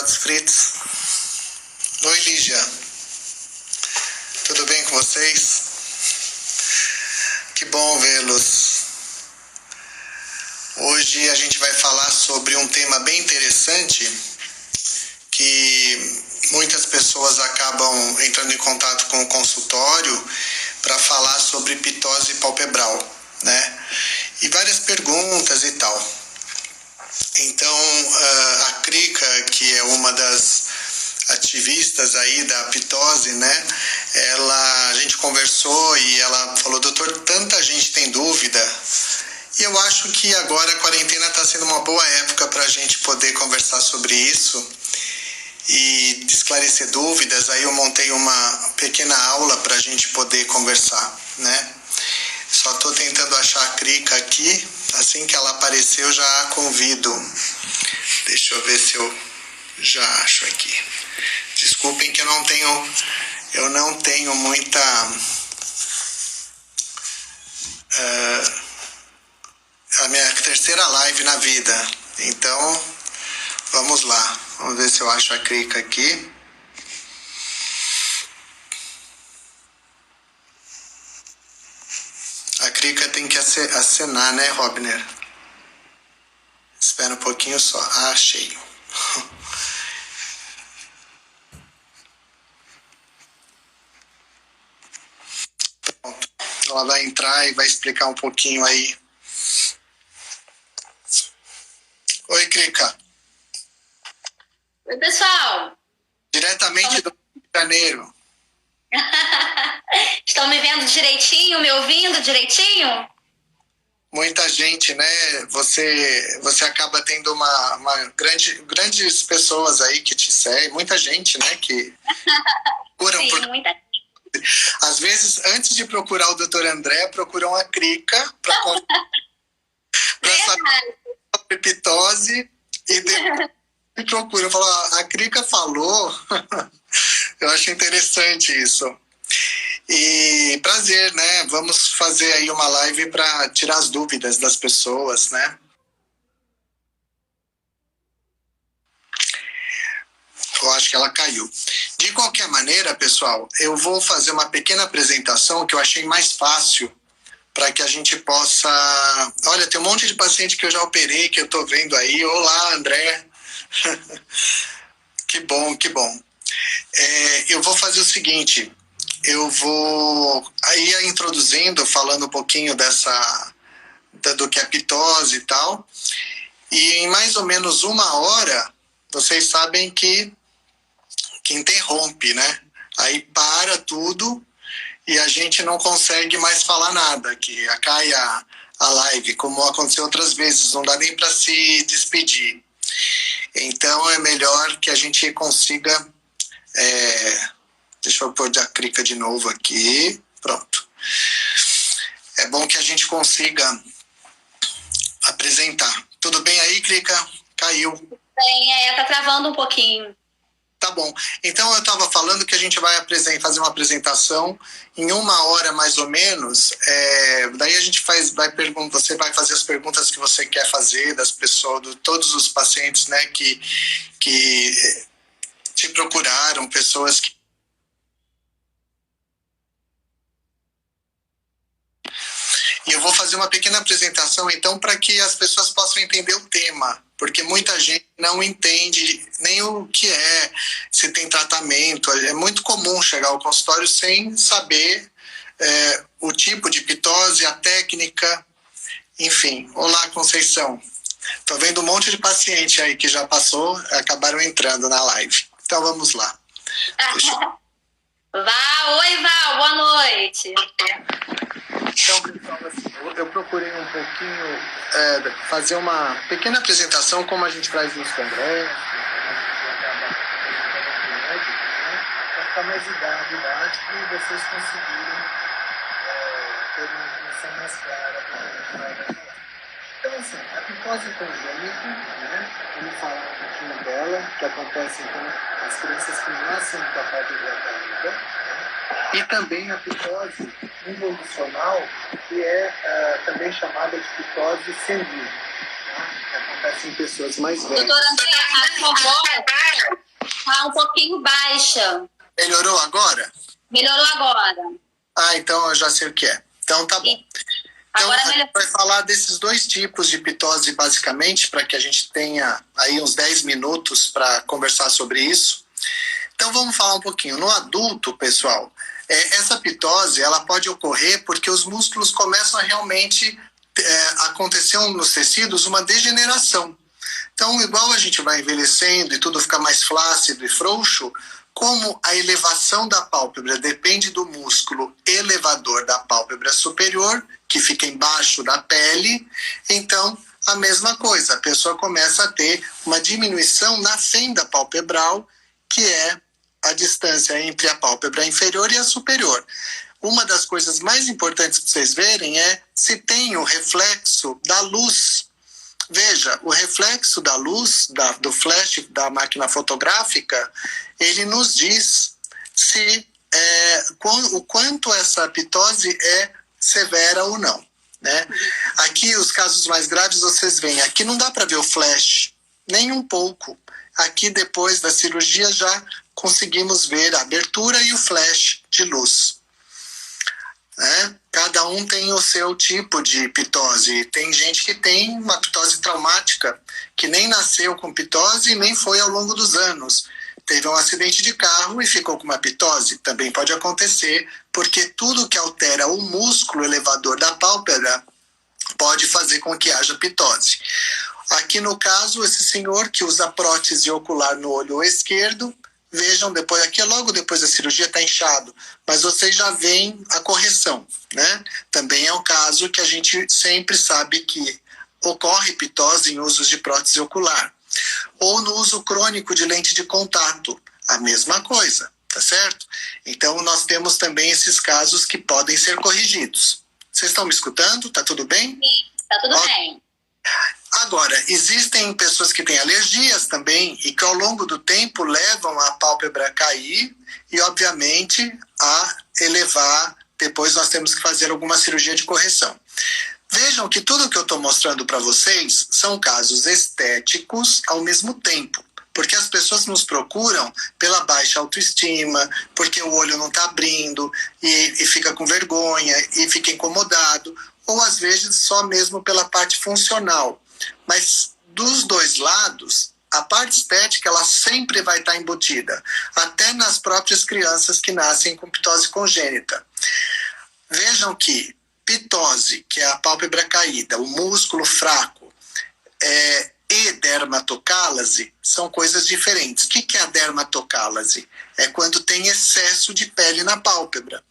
Carlos Fritz. Oi, Lígia. Tudo bem com vocês? Que bom vê-los. Hoje a gente vai falar sobre um tema bem interessante que muitas pessoas acabam entrando em contato com o consultório para falar sobre pitose palpebral, né? E várias perguntas e tal. Então, a Krika, que é uma das ativistas aí da pitose, né? A gente conversou e ela falou, doutor, tanta gente tem dúvida. E eu acho que agora a quarentena está sendo uma boa época para a gente poder conversar sobre isso e esclarecer dúvidas. Aí eu montei uma pequena aula para a gente poder conversar, né? Só estou tentando achar a Krika aqui. Assim que ela aparecer, eu já a convido. Deixa eu ver se eu já acho aqui. Desculpem que eu não tenho muita... a minha terceira live na vida. Então, vamos lá. Vamos ver se eu acho a Krika aqui. A Krika tem que acenar, né, Robner? Espera um pouquinho só. Ah, achei. Pronto. Ela vai entrar e vai explicar um pouquinho aí. Oi, Krika. Oi, pessoal. Diretamente do Rio de Janeiro. Estão me vendo direitinho, me ouvindo direitinho? Muita gente, né? Você acaba tendo grandes pessoas aí que te seguem, muita gente, né? Que procuram. Sim, muita gente. Às vezes, antes de procurar o Dr. André, procuram a Krika para saber sobre pitose e depois me procuram. Falam, a Krika falou. Eu acho interessante isso. E prazer, né? Vamos fazer aí uma live para tirar as dúvidas das pessoas, né? Eu acho que ela caiu. De qualquer maneira, pessoal, eu vou fazer uma pequena apresentação que eu achei mais fácil para que a gente possa... Olha, tem um monte de paciente que eu já operei, que eu estou vendo aí. Olá, André. Que bom, que bom. Eu vou fazer o seguinte... Eu vou aí introduzindo, falando um pouquinho do que é pitose e tal. E em mais ou menos 1 hora, vocês sabem que interrompe, né? Aí para tudo e a gente não consegue mais falar nada, que cai a live, como aconteceu outras vezes, não dá nem para se despedir. Então é melhor que a gente consiga... Deixa eu pôr a Krika de novo aqui. Pronto. É bom que a gente consiga apresentar. Tudo bem aí, Krika? Caiu. Bem, tá travando um pouquinho. Tá bom. Então eu estava falando que a gente vai fazer uma apresentação em 1 hora mais ou menos. Daí a gente você vai fazer as perguntas que você quer fazer das pessoas, de todos os pacientes, né, que te procuraram, pessoas que... E eu vou fazer uma pequena apresentação, então, para que as pessoas possam entender o tema, porque muita gente não entende nem o que é, se tem tratamento. É muito comum chegar ao consultório sem saber o tipo de pitose, a técnica, enfim. Olá, Conceição. Estou vendo um monte de paciente aí que já passou, acabaram entrando na live. Então, vamos lá. Oi, Val, boa noite. Então, pessoal, assim, eu procurei um pouquinho fazer uma pequena apresentação, como a gente faz nos congressos, para ficar mais didático e vocês conseguirem ter uma noção mais clara do que a gente vai falar. Então, assim, a pitose congênita, né? Vamos falar um pouquinho dela, que acontece com as crianças que nascem com a palpebral, né? E também a pitose involucional, que é também chamada de pitose senil, tá? Que acontece em pessoas mais velhas. Doutor André, a sua voz Tá um pouquinho baixa. Melhorou agora? Melhorou agora. Então eu já sei o que é. Então tá bom. Então a gente vai falar desses dois tipos de pitose basicamente, para que a gente tenha aí uns 10 minutos para conversar sobre isso. Então vamos falar um pouquinho. No adulto, pessoal, essa pitose ela pode ocorrer porque os músculos começam a realmente acontecer nos tecidos uma degeneração. Então, igual a gente vai envelhecendo e tudo fica mais flácido e frouxo, como a elevação da pálpebra depende do músculo elevador da pálpebra superior, que fica embaixo da pele, então a mesma coisa, a pessoa começa a ter uma diminuição na fenda palpebral, que é a distância entre a pálpebra inferior e a superior. Uma das coisas mais importantes para vocês verem é se tem o reflexo da luz. Veja, o reflexo da luz, do flash da máquina fotográfica, ele nos diz o quanto essa pitose é severa ou não, né? Aqui, os casos mais graves, vocês veem, aqui não dá para ver o flash, nem um pouco. Aqui, depois da cirurgia, já conseguimos ver a abertura e o flash de luz. Cada um tem o seu tipo de pitose. Tem gente que tem uma pitose traumática, que nem nasceu com pitose e nem foi ao longo dos anos. Teve um acidente de carro e ficou com uma pitose. Também pode acontecer, porque tudo que altera o músculo elevador da pálpebra pode fazer com que haja pitose. Aqui no caso, esse senhor que usa prótese ocular no olho esquerdo, vejam, depois aqui logo depois da cirurgia está inchado, mas vocês já veem a correção, né? Também é um caso que a gente sempre sabe que ocorre pitose em usos de prótese ocular. Ou no uso crônico de lente de contato, a mesma coisa, tá certo? Então nós temos também esses casos que podem ser corrigidos. Vocês estão me escutando? Tá tudo bem? Sim, tá tudo bem. Agora, existem pessoas que têm alergias também e que ao longo do tempo levam a pálpebra a cair e, obviamente, a elevar. Depois nós temos que fazer alguma cirurgia de correção. Vejam que tudo que eu estou mostrando para vocês são casos estéticos ao mesmo tempo. Porque as pessoas nos procuram pela baixa autoestima, porque o olho não está abrindo e fica com vergonha e fica incomodado, ou às vezes só mesmo pela parte funcional. Mas dos dois lados, a parte estética ela sempre vai estar embutida, até nas próprias crianças que nascem com pitose congênita. Vejam que pitose, que é a pálpebra caída, o músculo fraco, e dermatocálase são coisas diferentes. O que é a dermatocálase? É quando tem excesso de pele na pálpebra.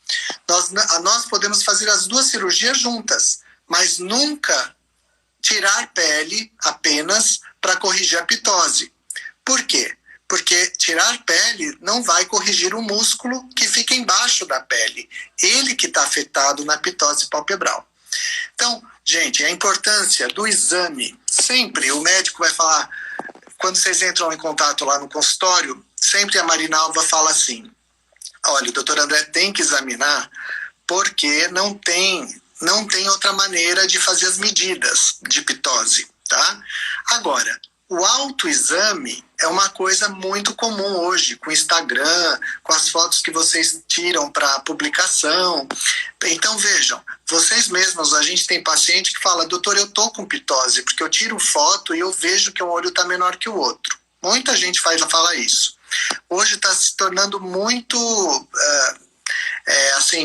Nós podemos fazer as duas cirurgias juntas, mas nunca tirar pele apenas para corrigir a pitose. Por quê? Porque tirar pele não vai corrigir o músculo que fica embaixo da pele. Ele que está afetado na pitose palpebral. Então, gente, a importância do exame, sempre o médico vai falar, quando vocês entram em contato lá no consultório, sempre a Marinalva fala assim, olha, o doutor André tem que examinar porque não tem outra maneira de fazer as medidas de pitose, tá? Agora, o autoexame é uma coisa muito comum hoje, com o Instagram, com as fotos que vocês tiram para publicação. Então, vejam, vocês mesmos, a gente tem paciente que fala, doutor, eu tô com pitose, porque eu tiro foto e eu vejo que um olho está menor que o outro. Muita gente fala isso. Hoje está se tornando muito...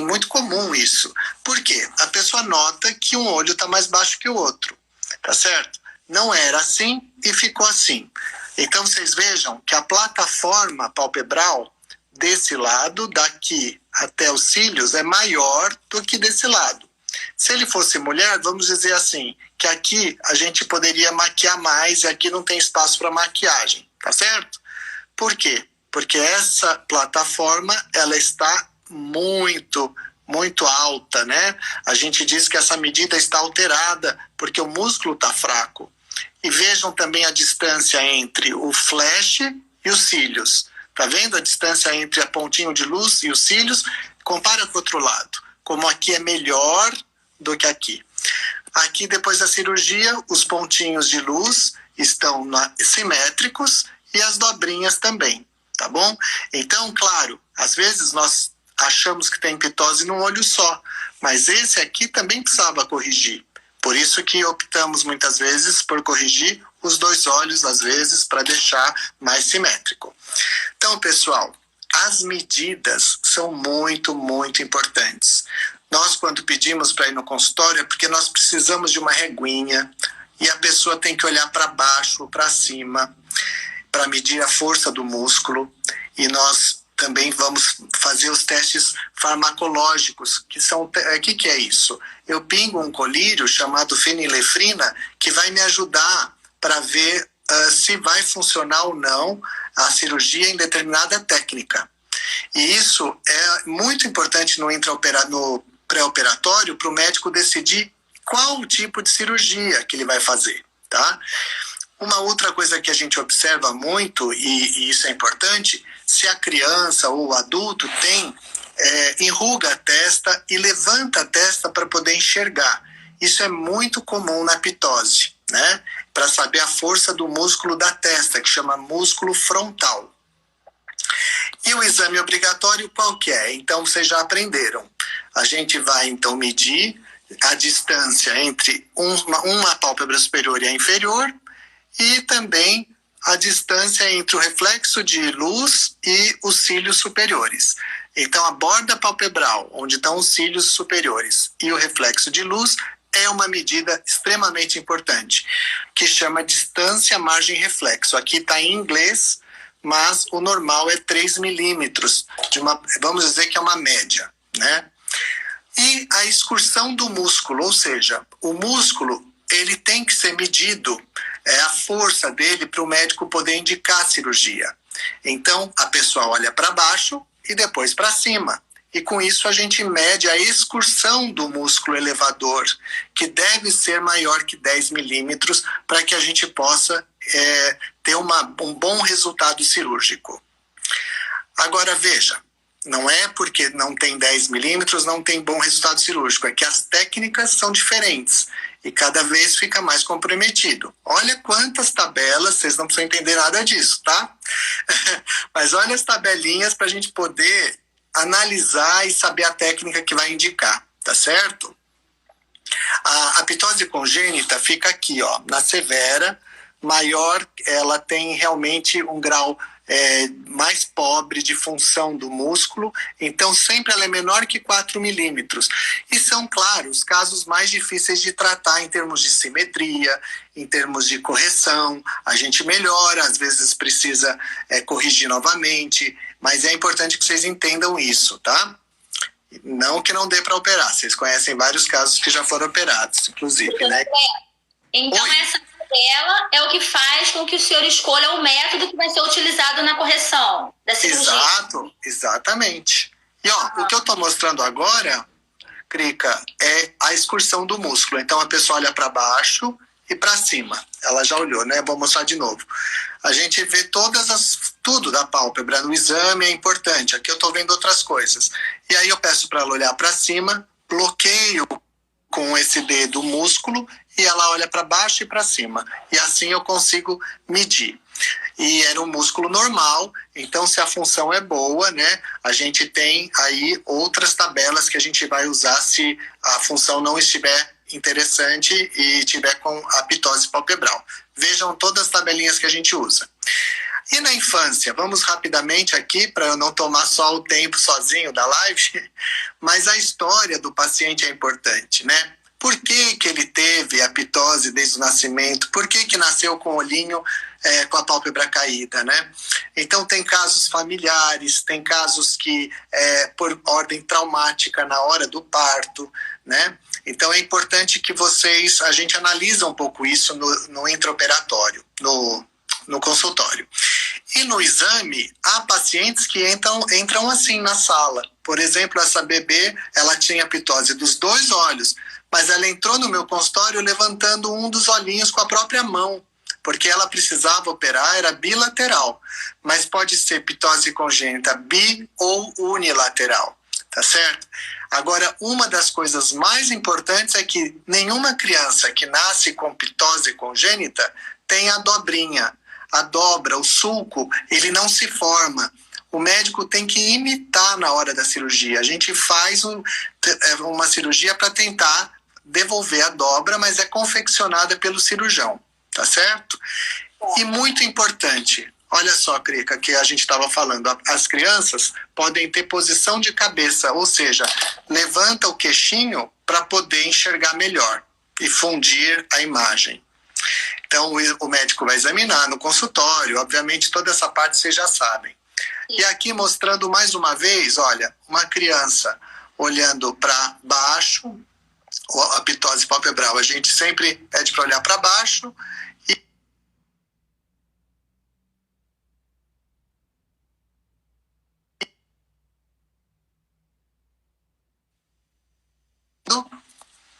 muito comum isso. Por quê? A pessoa nota que um olho está mais baixo que o outro, tá certo? Não era assim e ficou assim. Então vocês vejam que a plataforma palpebral desse lado, daqui até os cílios, é maior do que desse lado. Se ele fosse mulher, vamos dizer assim, que aqui a gente poderia maquiar mais e aqui não tem espaço para maquiagem, tá certo? Por quê? Porque essa plataforma, ela está muito alta, né? A gente diz que essa medida está alterada porque o músculo está fraco. E vejam também a distância entre o flash e os cílios. Tá vendo a distância entre a pontinho de luz e os cílios? Compara com o outro lado. Como aqui é melhor do que aqui. Aqui, depois da cirurgia, os pontinhos de luz estão simétricos e as dobrinhas também. tá bom? Então, claro, às vezes nós achamos que tem pitose num olho só, mas esse aqui também precisava corrigir. Por isso que optamos muitas vezes por corrigir os 2 olhos, às vezes, para deixar mais simétrico. Então, pessoal, as medidas são muito, muito importantes. Nós, quando pedimos para ir no consultório, é porque nós precisamos de uma reguinha e a pessoa tem que olhar para baixo ou para cima para medir a força do músculo, e nós também vamos fazer os testes farmacológicos, que são... O que é isso? Eu pingo um colírio chamado fenilefrina, que vai me ajudar para ver se vai funcionar ou não a cirurgia em determinada técnica. E isso é muito importante no pré-operatório para o médico decidir qual o tipo de cirurgia que ele vai fazer, tá? Uma outra coisa que a gente observa muito, e isso é importante, se a criança ou o adulto enruga a testa e levanta a testa para poder enxergar. Isso é muito comum na pitose, né? Para saber a força do músculo da testa, que chama músculo frontal. E o exame obrigatório qual que é? Então, vocês já aprenderam. A gente vai, então, medir a distância entre uma pálpebra superior e a inferior, e também a distância entre o reflexo de luz e os cílios superiores. Então, a borda palpebral, onde estão os cílios superiores, e o reflexo de luz é uma medida extremamente importante, que chama distância margem-reflexo. Aqui está em inglês, mas o normal é 3 milímetros, vamos dizer que é uma média, né? E a excursão do músculo, ou seja, o músculo ele tem que ser medido, a força dele para o médico poder indicar a cirurgia. Então, a pessoa olha para baixo e depois para cima. E com isso a gente mede a excursão do músculo elevador, que deve ser maior que 10 milímetros para que a gente possa ter um bom resultado cirúrgico. Agora, veja, não é porque não tem 10 milímetros, não tem bom resultado cirúrgico, é que as técnicas são diferentes e cada vez fica mais comprometido. Olha quantas tabelas, vocês não precisam entender nada disso, tá? Mas olha as tabelinhas para a gente poder analisar e saber a técnica que vai indicar, tá certo? A pitose congênita fica aqui, ó, na severa, maior, ela tem realmente um grau mais pobre de função do músculo, então sempre ela é menor que 4 milímetros. E são, claro, os casos mais difíceis de tratar em termos de simetria, em termos de correção. A gente melhora, às vezes precisa corrigir novamente, mas é importante que vocês entendam isso, tá? Não que não dê para operar, vocês conhecem vários casos que já foram operados, inclusive, né? Então, essa tabela é o que faz com que o senhor escolha o método que vai ser utilizado na correção da cirurgia. Exato, exatamente. E ó, o que eu estou mostrando agora, Krika, é a excursão do músculo. Então a pessoa olha para baixo e para cima. Ela já olhou, né? Vou mostrar de novo. A gente vê tudo da pálpebra no exame, é importante. Aqui eu estou vendo outras coisas. E aí eu peço para ela olhar para cima, bloqueio com esse dedo o músculo e ela olha para baixo e para cima. E assim eu consigo medir. E era um músculo normal, então se a função é boa, né, a gente tem aí outras tabelas que a gente vai usar se a função não estiver interessante e tiver com a pitose palpebral. Vejam todas as tabelinhas que a gente usa. E na infância, vamos rapidamente aqui, para eu não tomar só o tempo sozinho da live, mas a história do paciente é importante, né? Por que que ele teve a pitose desde o nascimento? Por que que nasceu com o olhinho com a pálpebra caída, né? Então tem casos familiares, tem casos que por ordem traumática na hora do né? Então é importante que a gente analisa um pouco isso no intraoperatório, no consultório. E no exame, há pacientes que entram assim na sala. Por exemplo, essa bebê, ela tinha pitose dos 2 olhos, mas ela entrou no meu consultório levantando um dos olhinhos com a própria mão, porque ela precisava operar, era bilateral, mas pode ser pitose congênita bi ou unilateral, tá certo? Agora, uma das coisas mais importantes é que nenhuma criança que nasce com pitose congênita tem a dobrinha. a dobra, o sulco, ele não se forma. O médico tem que imitar na hora da cirurgia. A gente faz uma cirurgia para tentar devolver a dobra, mas é confeccionada pelo cirurgião, tá certo? E muito importante, olha só, Crica, que a gente estava falando, as crianças podem ter posição de cabeça, ou seja, levanta o queixinho para poder enxergar melhor e fundir a imagem. Então, o médico vai examinar no consultório, obviamente toda essa parte vocês já sabem. E aqui mostrando mais uma vez, olha, uma criança olhando para baixo, a pitose palpebral, a gente sempre pede para olhar para baixo e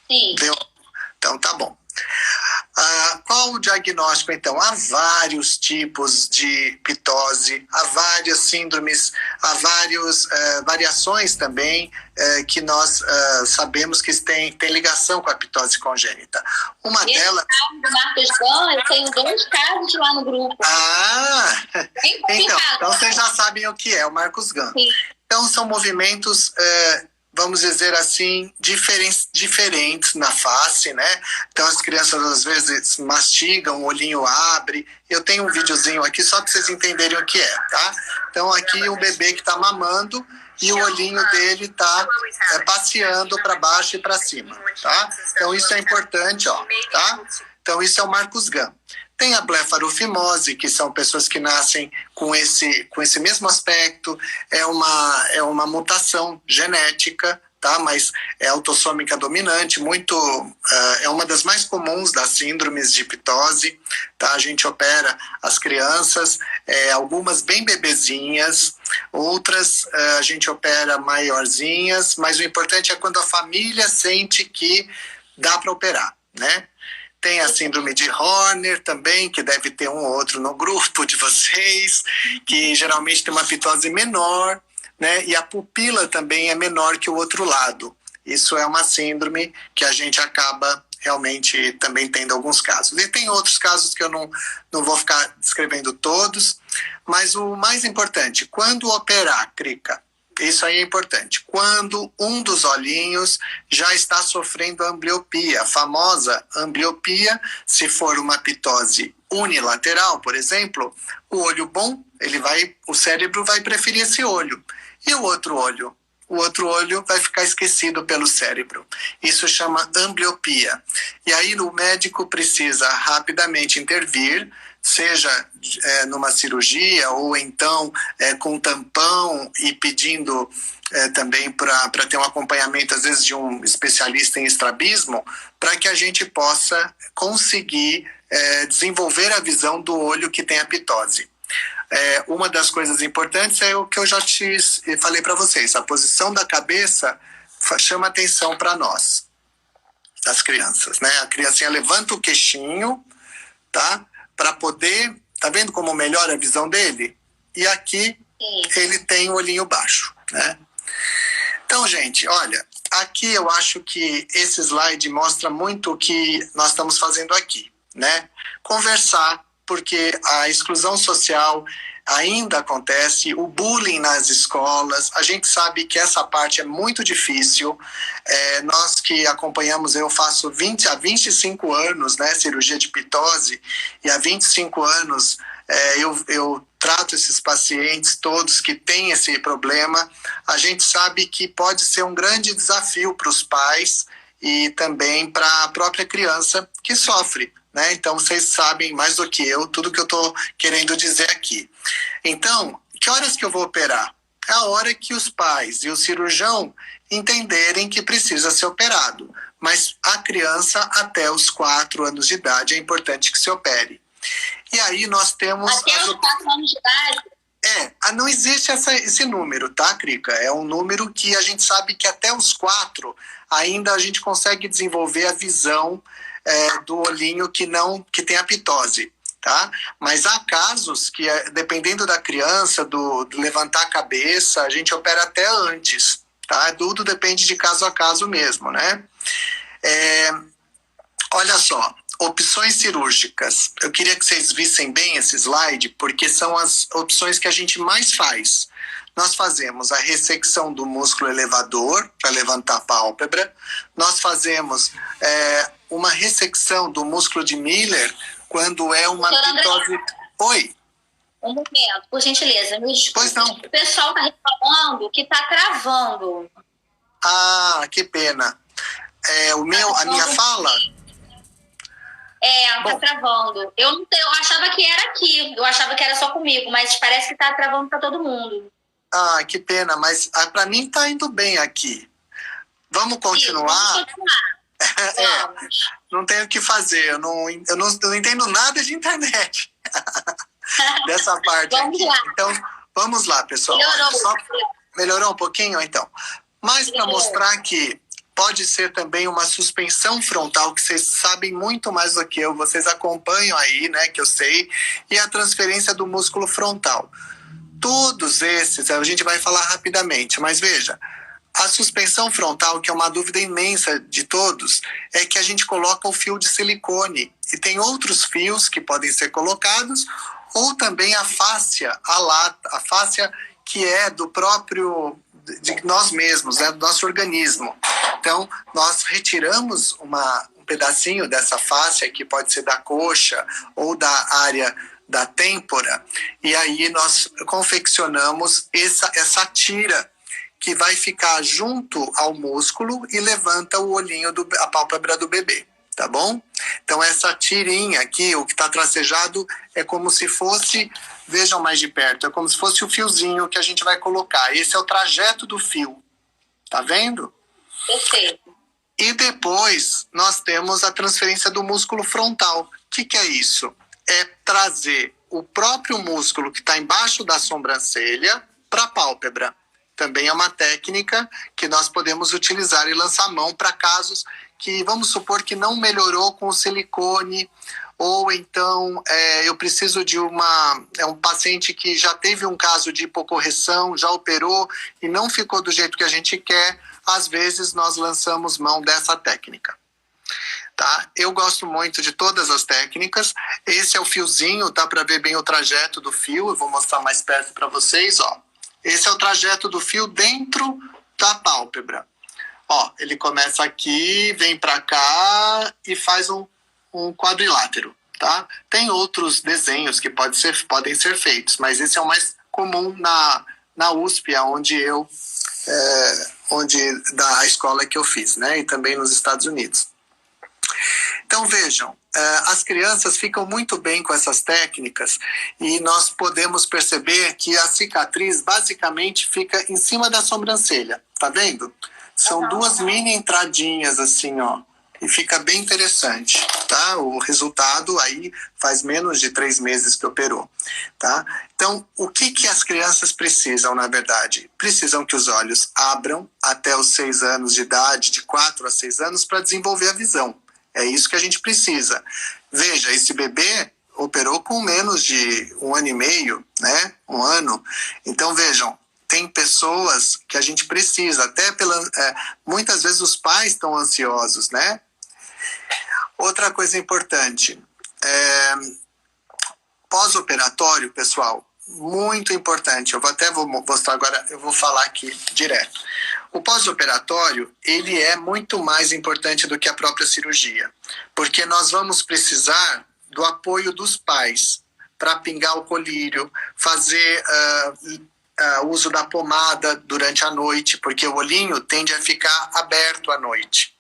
Sim. deu. Então tá bom. Qual o diagnóstico, então? Há vários tipos de pitose, há várias síndromes, há várias variações também que nós sabemos que tem ligação com a pitose congênita. Uma delas... Caso do Marcos Gan, eu tenho 2 casos lá no grupo. Então vocês já sabem o que é o Marcos Gan. Sim. Então são movimentos... vamos dizer assim, diferentes na face, né? Então as crianças às vezes mastigam, o olhinho abre. Eu tenho um videozinho aqui só para vocês entenderem o que é, tá? Então aqui o bebê que está mamando e o olhinho dele está passeando para baixo e para cima, tá? Então isso é importante, ó, tá? Então isso é o Marcus Gan. Tem a blefarofimose, que são pessoas que nascem com esse mesmo aspecto, é uma mutação genética, tá? Mas é autossômica dominante, é uma das mais comuns das síndromes de pitose, tá? A gente opera as crianças, algumas bem bebezinhas, outras a gente opera maiorzinhas, mas o importante é quando a família sente que dá para operar, né? Tem a síndrome de Horner também, que deve ter um ou outro no grupo de vocês, que geralmente tem uma pitose menor, né? E a pupila também é menor que o outro lado. Isso é uma síndrome que a gente acaba realmente também tendo alguns casos. E tem outros casos que eu não vou ficar descrevendo todos, mas o mais importante, quando operar, Crica, isso aí é importante. Quando um dos olhinhos já está sofrendo ambliopia, a famosa ambliopia, se for uma pitose unilateral, por exemplo, o olho bom, o cérebro vai preferir esse olho. E o outro olho? O outro olho vai ficar esquecido pelo cérebro. Isso chama ambliopia. E aí o médico precisa rapidamente intervir, seja numa cirurgia ou então com tampão e pedindo também para ter um acompanhamento, às vezes, de um especialista em estrabismo, para que a gente possa conseguir desenvolver a visão do olho que tem a pitose. Uma das coisas importantes é o que eu já te falei para vocês, a posição da cabeça chama atenção para nós, as crianças, né? A criancinha levanta o queixinho, tá? Para poder, tá vendo como melhora a visão dele? E aqui ele tem o olhinho baixo, né? Então, gente, olha, aqui eu acho que esse slide mostra muito o que nós estamos fazendo aqui, né? Conversar, porque a exclusão social ainda acontece, o bullying nas escolas, a gente sabe que essa parte é muito difícil. Nós que acompanhamos, eu faço há 25 anos, né, cirurgia de pitose, e há 25 anos eu trato esses pacientes todos que têm esse problema. A gente sabe que pode ser um grande desafio para os pais e também para a própria criança que sofre, né? Então vocês sabem mais do que eu tudo que eu estou querendo dizer aqui. Então, que horas que eu vou operar? É a hora que os pais e o cirurgião entenderem que precisa ser operado. Mas a criança até os 4 anos de idade é importante que se opere. E aí nós temos... Até os 4 anos de idade? Não existe esse número, tá, Crica? É um número que a gente sabe que até os 4 ainda a gente consegue desenvolver a visão do olhinho que tem a pitose, tá? Mas há casos que, dependendo da criança, do levantar a cabeça, a gente opera até antes, tá? Tudo depende de caso a caso mesmo, né? Olha só, opções cirúrgicas. Eu queria que vocês vissem bem esse slide, porque são as opções que a gente mais faz. Nós fazemos a ressecção do músculo elevador para levantar a pálpebra. Nós fazemos uma ressecção do músculo de Miller quando é uma pitose... Oi? Um momento, por gentileza. Me desculpe. Pois não. O pessoal está reclamando que está travando. Ah, que pena. A minha fala... Tá travando. Eu achava que era aqui. Eu achava que era só comigo, mas parece que tá travando para todo mundo. Ah, que pena, mas para mim tá indo bem aqui. Vamos continuar? Vamos continuar. Não tenho o que fazer. Eu não entendo nada de internet. Dessa parte vamos aqui. Lá. Então, vamos lá, pessoal. Melhorou um pouquinho, então. Mas para mostrar que pode ser também uma suspensão frontal, que vocês sabem muito mais do que eu, vocês acompanham aí, né, que eu sei, e a transferência do músculo frontal. Todos esses, a gente vai falar rapidamente, mas veja, a suspensão frontal, que é uma dúvida imensa de todos, é que a gente coloca o fio de silicone, e tem outros fios que podem ser colocados, ou também a fáscia, a fáscia que é do próprio... de nós mesmos, né, do nosso organismo. Então, nós retiramos um pedacinho dessa fáscia, que pode ser da coxa ou da área da têmpora, e aí nós confeccionamos essa tira, que vai ficar junto ao músculo e levanta o olhinho, a pálpebra do bebê, tá bom? Então, essa tirinha aqui, o que está tracejado, é como se fosse... Vejam mais de perto, é como se fosse o fiozinho que a gente vai colocar. Esse é o trajeto do fio. Tá vendo? Perfeito. E depois nós temos a transferência do músculo frontal. O que é isso? É trazer o próprio músculo que está embaixo da sobrancelha para a pálpebra. Também é uma técnica que nós podemos utilizar e lançar a mão para casos que, vamos supor que não melhorou com o silicone, ou então eu preciso de um paciente que já teve um caso de hipocorreção, já operou e não ficou do jeito que a gente quer, às vezes nós lançamos mão dessa técnica. Tá? Eu gosto muito de todas as técnicas. Esse é o fiozinho, dá para ver bem o trajeto do fio, eu vou mostrar mais perto para vocês, ó. Esse é o trajeto do fio dentro da pálpebra. Ó, ele começa aqui, vem para cá e faz um quadrilátero, tá? Tem outros desenhos que podem ser feitos, mas esse é o mais comum na USP, da escola que eu fiz, né? E também nos Estados Unidos. Então vejam, as crianças ficam muito bem com essas técnicas e nós podemos perceber que a cicatriz basicamente fica em cima da sobrancelha, tá vendo? São duas mini entradinhas assim, ó. E fica bem interessante, tá? O resultado aí faz menos de 3 meses que operou, tá? Então, o que as crianças precisam, na verdade? Precisam que os olhos abram até os 6 anos de idade, de 4 a 6 anos, para desenvolver a visão. É isso que a gente precisa. Veja, esse bebê operou com menos de 1 ano e meio, né? 1 ano. Então, vejam, tem pessoas que a gente precisa, até muitas vezes os pais estão ansiosos, né? Outra coisa importante, pós-operatório, pessoal, muito importante, vou mostrar agora, eu vou falar aqui direto. O pós-operatório, ele é muito mais importante do que a própria cirurgia, porque nós vamos precisar do apoio dos pais para pingar o colírio, fazer uso da pomada durante a noite, porque o olhinho tende a ficar aberto à noite.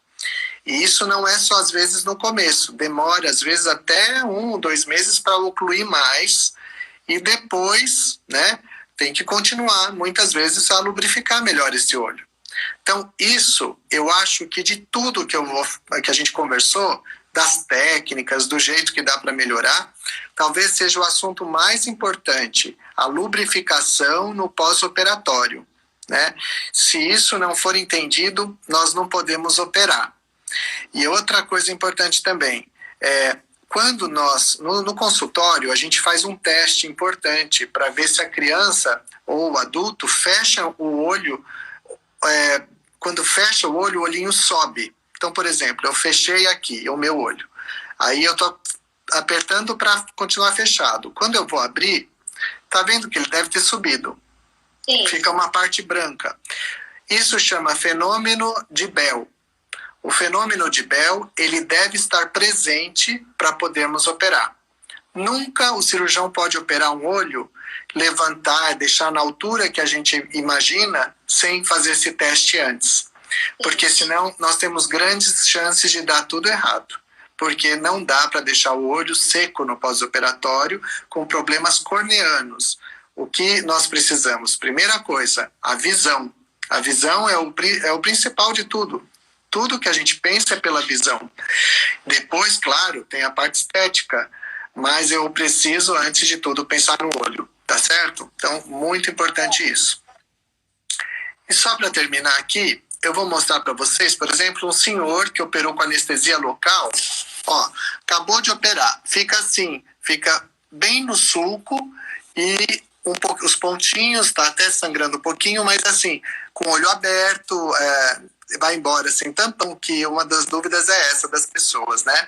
E isso não é só às vezes no começo, demora às vezes até 1 ou 2 meses para ocluir mais, e depois, né, tem que continuar muitas vezes a lubrificar melhor esse olho. Então isso, eu acho que de tudo que a gente conversou, das técnicas, do jeito que dá para melhorar, talvez seja o assunto mais importante, a lubrificação no pós-operatório, né? Se isso não for entendido, nós não podemos operar. E outra coisa importante também, quando nós, no consultório, a gente faz um teste importante para ver se a criança ou o adulto fecha o olho, quando fecha o olho, o olhinho sobe. Então, por exemplo, eu fechei aqui o meu olho. Aí eu tô apertando para continuar fechado. Quando eu vou abrir, tá vendo que ele deve ter subido. Sim. Fica uma parte branca. Isso chama fenômeno de Bell. O fenômeno de Bell, ele deve estar presente para podermos operar. Nunca o cirurgião pode operar um olho, levantar, deixar na altura que a gente imagina, sem fazer esse teste antes. Porque senão nós temos grandes chances de dar tudo errado. Porque não dá para deixar o olho seco no pós-operatório com problemas corneanos. O que nós precisamos? Primeira coisa, a visão. A visão é o principal de tudo. Tudo que a gente pensa é pela visão. Depois, claro, tem a parte estética, mas eu preciso, antes de tudo, pensar no olho, tá certo? Então, muito importante isso. E só para terminar aqui, eu vou mostrar para vocês, por exemplo, um senhor que operou com anestesia local. Ó, acabou de operar, fica assim, fica bem no sulco e os pontinhos, tá até sangrando um pouquinho, mas assim, com o olho aberto, vai embora sem tampão, que uma das dúvidas é essa das pessoas, né?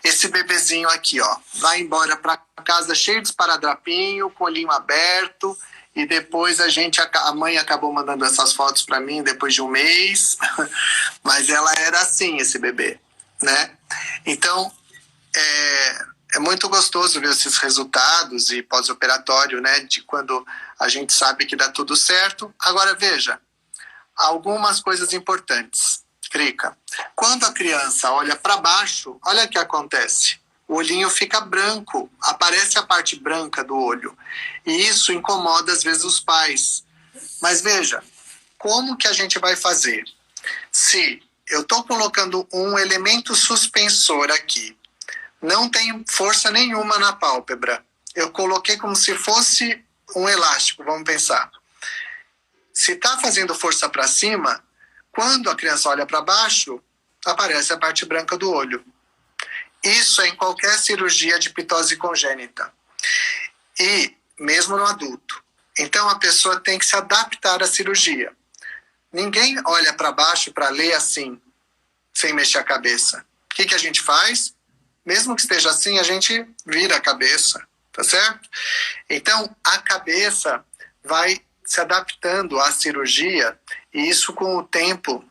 Esse bebezinho aqui, ó, vai embora para casa cheio de esparadrapinho, com o olhinho aberto, e depois a mãe acabou mandando essas fotos para mim depois de um mês, mas ela era assim, esse bebê, né? Então, é muito gostoso ver esses resultados e pós-operatório, né, de quando a gente sabe que dá tudo certo. Agora, veja, algumas coisas importantes. Crica, quando a criança olha para baixo, olha o que acontece. O olhinho fica branco, aparece a parte branca do olho. E isso incomoda, às vezes, os pais. Mas veja, como que a gente vai fazer? Se eu estou colocando um elemento suspensor aqui, não tem força nenhuma na pálpebra. Eu coloquei como se fosse um elástico, vamos pensar. Se está fazendo força para cima, quando a criança olha para baixo, aparece a parte branca do olho. Isso é em qualquer cirurgia de pitose congênita. E mesmo no adulto. Então a pessoa tem que se adaptar à cirurgia. Ninguém olha para baixo para ler assim, sem mexer a cabeça. O que a gente faz? Mesmo que esteja assim, a gente vira a cabeça, tá certo? Então, a cabeça vai se adaptando à cirurgia, e isso com o tempo,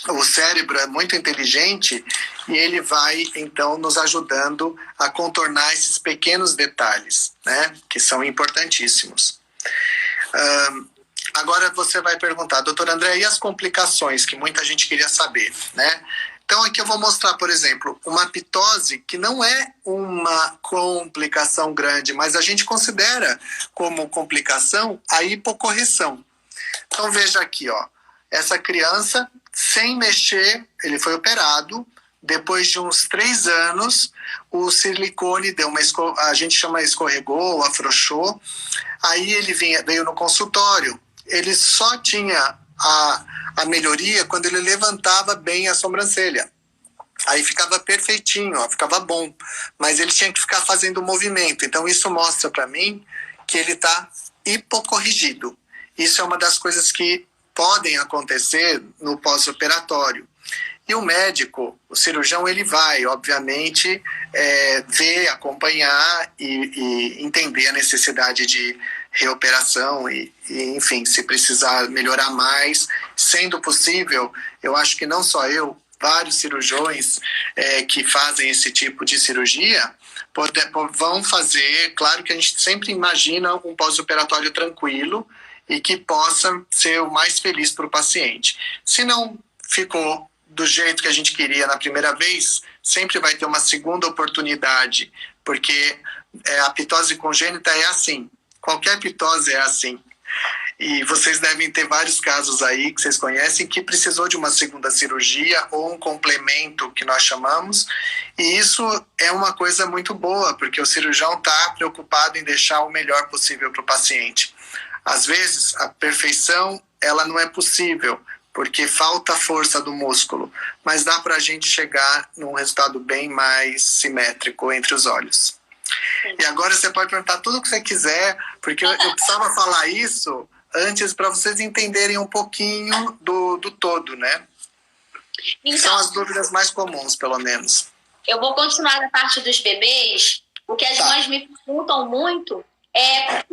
o cérebro é muito inteligente e ele vai, então, nos ajudando a contornar esses pequenos detalhes, né? Que são importantíssimos. Agora você vai perguntar, doutor André, e as complicações que muita gente queria saber, né? Então aqui eu vou mostrar, por exemplo, uma pitose que não é uma complicação grande, mas a gente considera como complicação a hipocorreção. Então veja aqui, ó, essa criança, sem mexer, ele foi operado, depois de uns 3 anos, o silicone deu a gente chama escorregou, afrouxou, aí ele veio no consultório, ele só tinha a melhoria quando ele levantava bem a sobrancelha. Aí ficava perfeitinho, ó, ficava bom. Mas ele tinha que ficar fazendo o movimento. Então isso mostra para mim que ele está hipocorrigido. Isso é uma das coisas que podem acontecer no pós-operatório. E o médico, o cirurgião, ele vai, obviamente, ver, acompanhar e entender a necessidade de reoperação e, enfim, se precisar melhorar mais. Sendo possível, eu acho que não só eu, vários cirurgiões que fazem esse tipo de cirurgia vão fazer. Claro que a gente sempre imagina um pós-operatório tranquilo e que possa ser o mais feliz para o paciente. Se não ficou do jeito que a gente queria na primeira vez, sempre vai ter uma segunda oportunidade, porque a pitose congênita é assim, qualquer pitose é assim. E vocês devem ter vários casos aí que vocês conhecem que precisou de uma segunda cirurgia ou um complemento que nós chamamos, e isso é uma coisa muito boa, porque o cirurgião está preocupado em deixar o melhor possível para o paciente. Às vezes, a perfeição ela não é possível, porque falta força do músculo, mas dá para a gente chegar num resultado bem mais simétrico entre os olhos. E agora você pode perguntar tudo o que você quiser, porque eu precisava falar isso antes para vocês entenderem um pouquinho do todo, né? Então, são as dúvidas mais comuns, pelo menos. Eu vou continuar na parte dos bebês. O que as mães me perguntam muito é o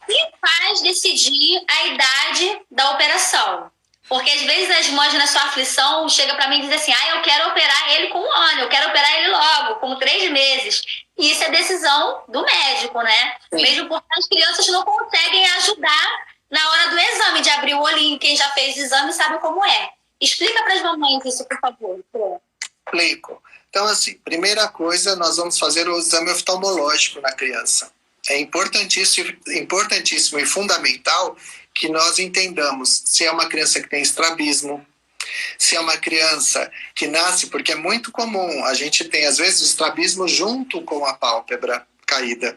que faz decidir a idade da operação. Porque às vezes as mães na sua aflição chegam para mim e dizem assim, eu quero operar ele com 1 ano, eu quero operar ele logo, com 3 meses. E isso é decisão do médico, né? Sim. Mesmo porque as crianças não conseguem ajudar na hora do exame, de abrir o olhinho. Quem já fez o exame sabe como é. Explica para as mamães isso, por favor. Explico. Então, assim, primeira coisa, nós vamos fazer o exame oftalmológico na criança. É importantíssimo e fundamental que nós entendamos se é uma criança que tem estrabismo, se é uma criança que nasce, porque é muito comum, a gente tem às vezes estrabismo junto com a pálpebra caída.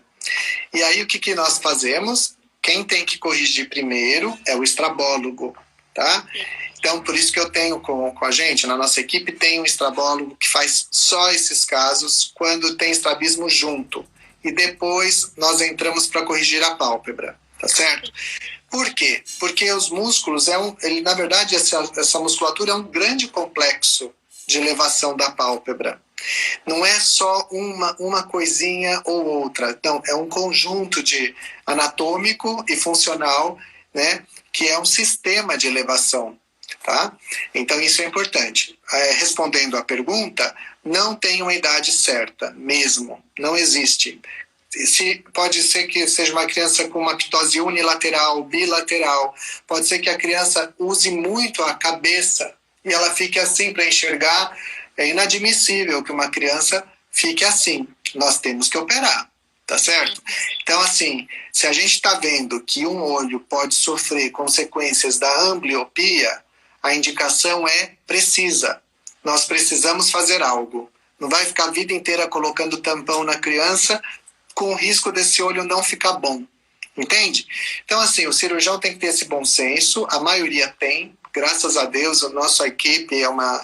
E aí o que nós fazemos? Quem tem que corrigir primeiro é o estrabólogo, tá? Então, por isso que eu tenho com a gente, na nossa equipe, tem um estrabólogo que faz só esses casos quando tem estrabismo junto. E depois nós entramos para corrigir a pálpebra, tá certo? Por quê? Porque os músculos, na verdade, essa musculatura é um grande complexo de elevação da pálpebra. Não é só uma coisinha ou outra, não, é um conjunto de anatômico e funcional, né, que é um sistema de elevação, tá? Então isso é importante. Respondendo à pergunta, não tem uma idade certa, mesmo, não existe. Pode ser que seja uma criança com uma ptose unilateral, bilateral, pode ser que a criança use muito a cabeça e ela fique assim para enxergar. É inadmissível que uma criança fique assim. Nós temos que operar, tá certo? Então, assim, se a gente está vendo que um olho pode sofrer consequências da ambliopia, a indicação é precisa. Nós precisamos fazer algo. Não vai ficar a vida inteira colocando tampão na criança com o risco desse olho não ficar bom. Entende? Então, assim, o cirurgião tem que ter esse bom senso, a maioria tem, graças a Deus, a nossa equipe é uma,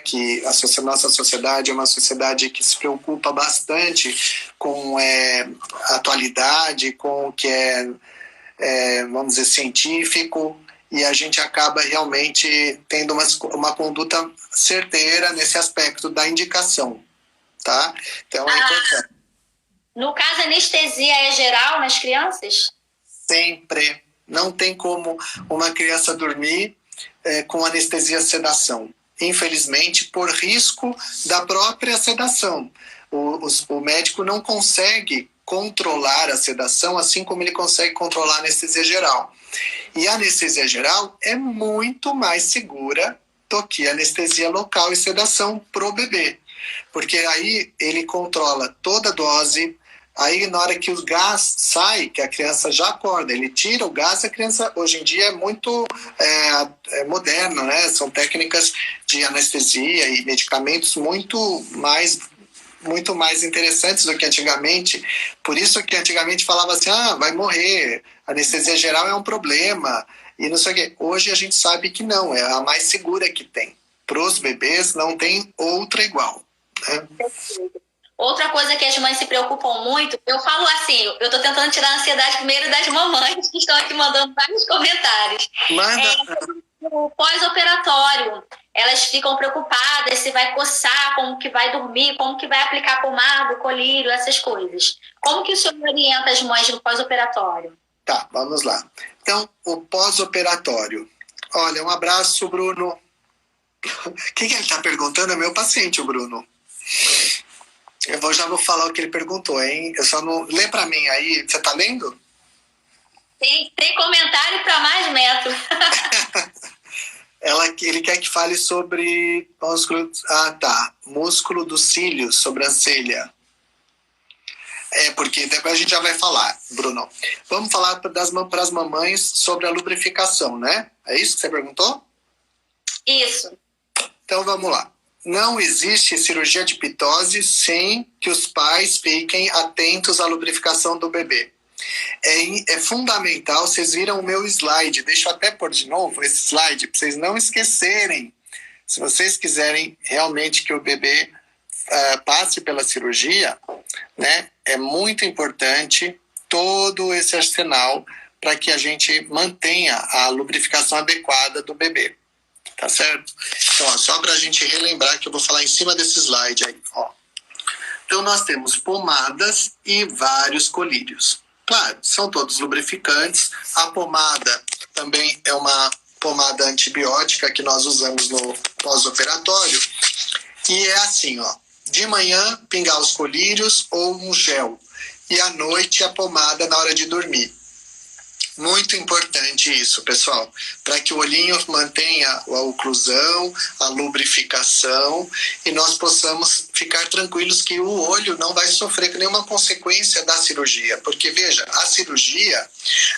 que a nossa sociedade é uma sociedade que se preocupa bastante com a atualidade, com o que vamos dizer, científico, e a gente acaba realmente tendo uma conduta certeira nesse aspecto da indicação, tá? Então, é importante. No caso, a anestesia é geral nas crianças? Sempre. Não tem como uma criança dormir com anestesia sedação. Infelizmente, por risco da própria sedação. O médico não consegue controlar a sedação assim como ele consegue controlar a anestesia geral. E a anestesia geral é muito mais segura do que a anestesia local e sedação pro bebê. Porque aí ele controla toda a dose. Aí, na hora que o gás sai, que a criança já acorda, ele tira o gás, a criança, hoje em dia, é muito moderno, né? São técnicas de anestesia e medicamentos muito mais interessantes do que antigamente. Por isso que antigamente falava assim, vai morrer, anestesia geral é um problema, e não sei o quê. Hoje a gente sabe que não, é a mais segura que tem. Para os bebês não tem outra igual, né? Outra coisa que as mães se preocupam muito, eu falo assim, eu estou tentando tirar a ansiedade primeiro das mamães que estão aqui mandando vários comentários. O pós-operatório, elas ficam preocupadas se vai coçar, como que vai dormir, como que vai aplicar pomada, colírio, essas coisas. Como que o senhor orienta as mães no pós-operatório? Tá, vamos lá. Então, o pós-operatório. Olha, um abraço, Bruno. O que ele está perguntando? É meu paciente, o Bruno. Eu já vou falar o que ele perguntou, hein? Eu só não... Lê para mim aí. Você tá lendo? Tem comentário para mais metro. Ele quer que fale sobre músculo... músculo dos cílios, sobrancelha. Porque depois a gente já vai falar, Bruno. Vamos falar para as mamães sobre a lubrificação, né? É isso que você perguntou? Isso. Então vamos lá. Não existe cirurgia de pitose sem que os pais fiquem atentos à lubrificação do bebê. É fundamental, vocês viram o meu slide, deixa eu até pôr de novo esse slide, para vocês não esquecerem. Se vocês quiserem realmente que o bebê passe pela cirurgia, né, é muito importante todo esse arsenal para que a gente mantenha a lubrificação adequada do bebê. Tá certo? Então, só para a gente relembrar que eu vou falar em cima desse slide aí. Então, nós temos pomadas e vários colírios. Claro, são todos lubrificantes. A pomada também é uma pomada antibiótica que nós usamos no pós-operatório. E é assim, ó, de manhã pingar os colírios ou um gel. E à noite a pomada na hora de dormir. Muito importante isso, pessoal, para que o olhinho mantenha a oclusão, a lubrificação e nós possamos ficar tranquilos que o olho não vai sofrer nenhuma consequência da cirurgia. Porque, veja, a cirurgia,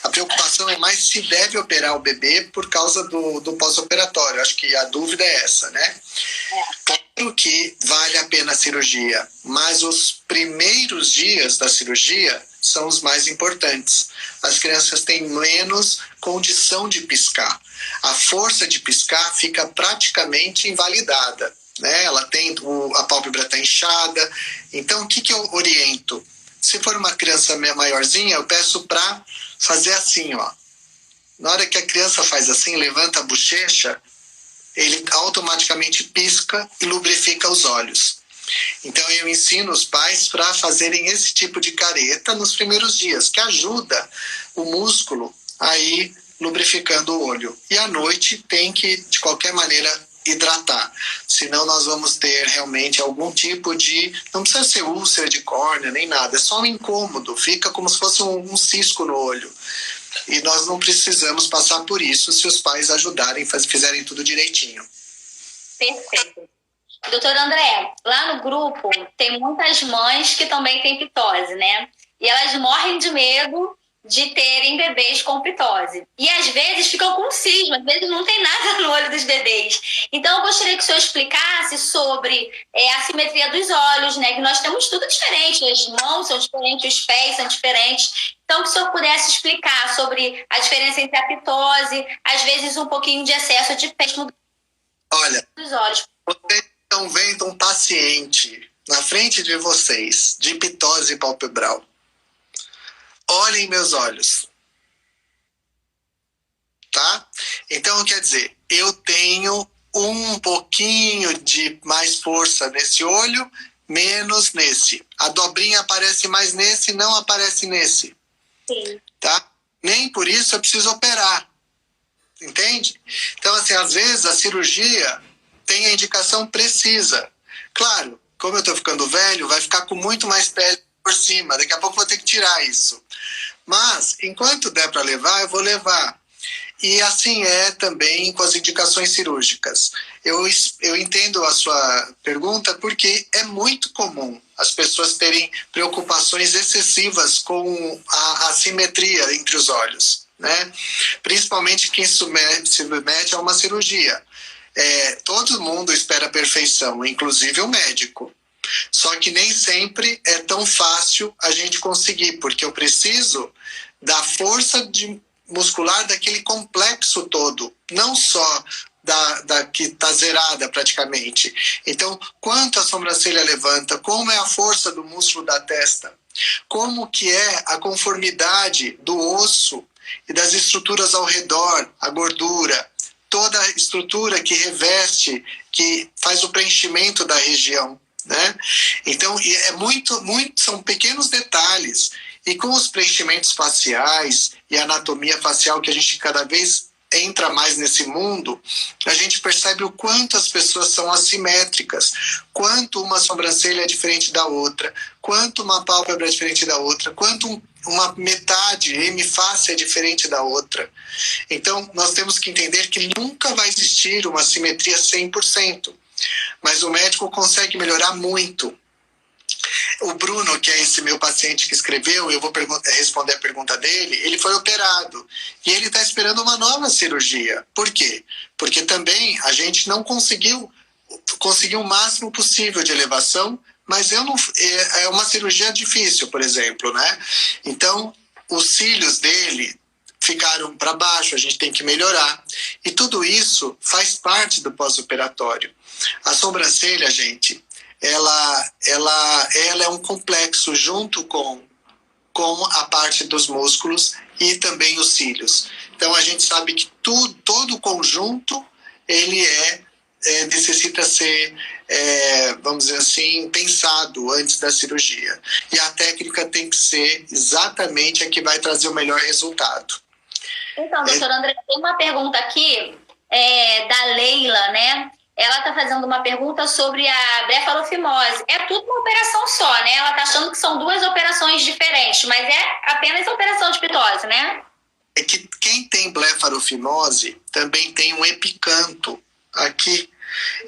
a preocupação é mais se deve operar o bebê por causa do pós-operatório. Acho que a dúvida é essa, né? Claro que vale a pena a cirurgia, mas os primeiros dias da cirurgia são os mais importantes. As crianças têm menos condição de piscar. A força de piscar fica praticamente invalidada, né? Ela tem, a pálpebra está inchada. Então, o que eu oriento? Se for uma criança maiorzinha, eu peço para fazer assim, ó. Na hora que a criança faz assim, levanta a bochecha, ele automaticamente pisca e lubrifica os olhos. Então eu ensino os pais para fazerem esse tipo de careta nos primeiros dias, que ajuda o músculo a ir lubrificando o olho. E à noite tem que, de qualquer maneira, hidratar. Senão nós vamos ter realmente algum tipo de... Não precisa ser úlcera de córnea nem nada, é só um incômodo, fica como se fosse um cisco no olho. E nós não precisamos passar por isso se os pais ajudarem, fizerem tudo direitinho. Perfeito. Doutor André, lá no grupo tem muitas mães que também têm pitose, né? E elas morrem de medo de terem bebês com pitose. E às vezes ficam com cisma, às vezes não tem nada no olho dos bebês. Então eu gostaria que o senhor explicasse sobre a simetria dos olhos, né? Que nós temos tudo diferente, as mãos são diferentes, os pés são diferentes. Então que o senhor pudesse explicar sobre a diferença entre a pitose, às vezes um pouquinho de excesso de pés no Olha, dos olhos. Vocês estão vendo um paciente na frente de vocês de pitose palpebral. Olhem meus olhos. Tá? Então, quer dizer, eu tenho um pouquinho de mais força nesse olho, menos nesse. A dobrinha aparece mais nesse, não aparece nesse. Sim. Tá? Nem por isso eu preciso operar. Entende? Então, assim, às vezes a cirurgia tem a indicação precisa. Claro, como eu estou ficando velho, vai ficar com muito mais pele por cima. Daqui a pouco vou ter que tirar isso. Mas, enquanto der para levar, eu vou levar. E assim é também com as indicações cirúrgicas. Eu entendo a sua pergunta porque é muito comum as pessoas terem preocupações excessivas com a assimetria entre os olhos, né? Principalmente quem se submete a uma cirurgia. Todo mundo espera a perfeição, inclusive o médico. Só que nem sempre é tão fácil a gente conseguir, porque eu preciso da força muscular daquele complexo todo, não só da que está zerada praticamente. Então, quanto a sobrancelha levanta, como é a força do músculo da testa, como que é a conformidade do osso e das estruturas ao redor, a gordura, toda a estrutura que reveste, que faz o preenchimento da região, né? Então, são pequenos detalhes. E com os preenchimentos faciais e a anatomia facial, que a gente cada vez entra mais nesse mundo, a gente percebe o quanto as pessoas são assimétricas, quanto uma sobrancelha é diferente da outra, quanto uma pálpebra é diferente da outra, quanto uma metade hemifácie é diferente da outra. Então, nós temos que entender que nunca vai existir uma simetria 100%, mas o médico consegue melhorar muito. O Bruno, que é esse meu paciente que escreveu, eu vou responder a pergunta dele, ele foi operado e ele está esperando uma nova cirurgia. Por quê? Porque também a gente não conseguiu o máximo possível de elevação, mas é uma cirurgia difícil, por exemplo, né? Então, os cílios dele ficaram para baixo, a gente tem que melhorar. E tudo isso faz parte do pós-operatório. A sobrancelha, gente, ela é um complexo junto com a parte dos músculos e também os cílios. Então a gente sabe que todo o conjunto ele é necessita ser, vamos dizer assim, pensado antes da cirurgia. E a técnica tem que ser exatamente a que vai trazer o melhor resultado. Então, doutor André, tem uma pergunta aqui da Leila, né? Ela está fazendo uma pergunta sobre a blefarofimose. É tudo uma operação só, né? Ela está achando que são duas operações diferentes, mas é apenas a operação de pitose, né? É que quem tem blefarofimose também tem um epicanto aqui.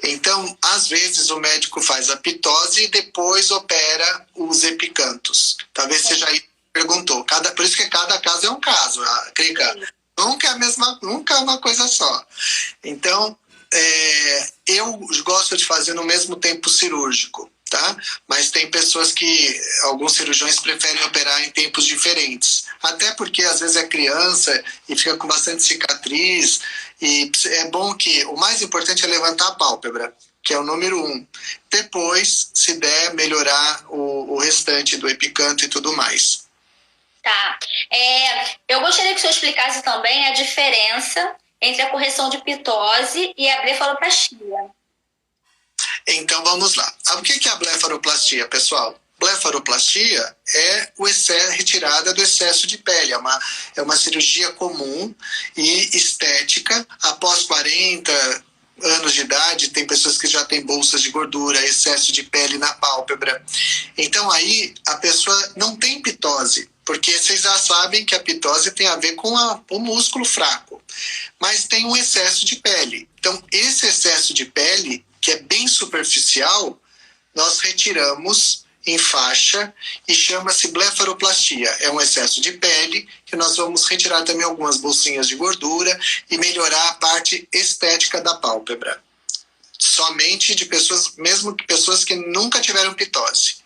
Então, às vezes o médico faz a pitose e depois opera os epicantos. Talvez você já perguntou. Por isso que cada caso é um caso, Crica. Nunca é a mesma, nunca é uma coisa só. Então, eu gosto de fazer no mesmo tempo cirúrgico, tá? Mas tem pessoas que, alguns cirurgiões preferem operar em tempos diferentes. Até porque às vezes é criança e fica com bastante cicatriz. E é bom que, o mais importante é levantar a pálpebra, que é o número 1. Depois, se der, melhorar o restante do epicanto e tudo mais. Tá. Eu gostaria que o senhor explicasse também a diferença entre a correção de pitose e a blefaroplastia. Então, vamos lá. O que é a blefaroplastia, pessoal? Blefaroplastia é a retirada do excesso de pele. É uma cirurgia comum e estética. Após 40 anos de idade, tem pessoas que já têm bolsas de gordura, excesso de pele na pálpebra. Então, aí, a pessoa não tem pitose, porque vocês já sabem que a pitose tem a ver com o músculo fraco, mas tem um excesso de pele. Então, esse excesso de pele, que é bem superficial, nós retiramos em faixa e chama-se blefaroplastia. É um excesso de pele que nós vamos retirar também algumas bolsinhas de gordura e melhorar a parte estética da pálpebra. Somente de pessoas, mesmo que pessoas que nunca tiveram pitose.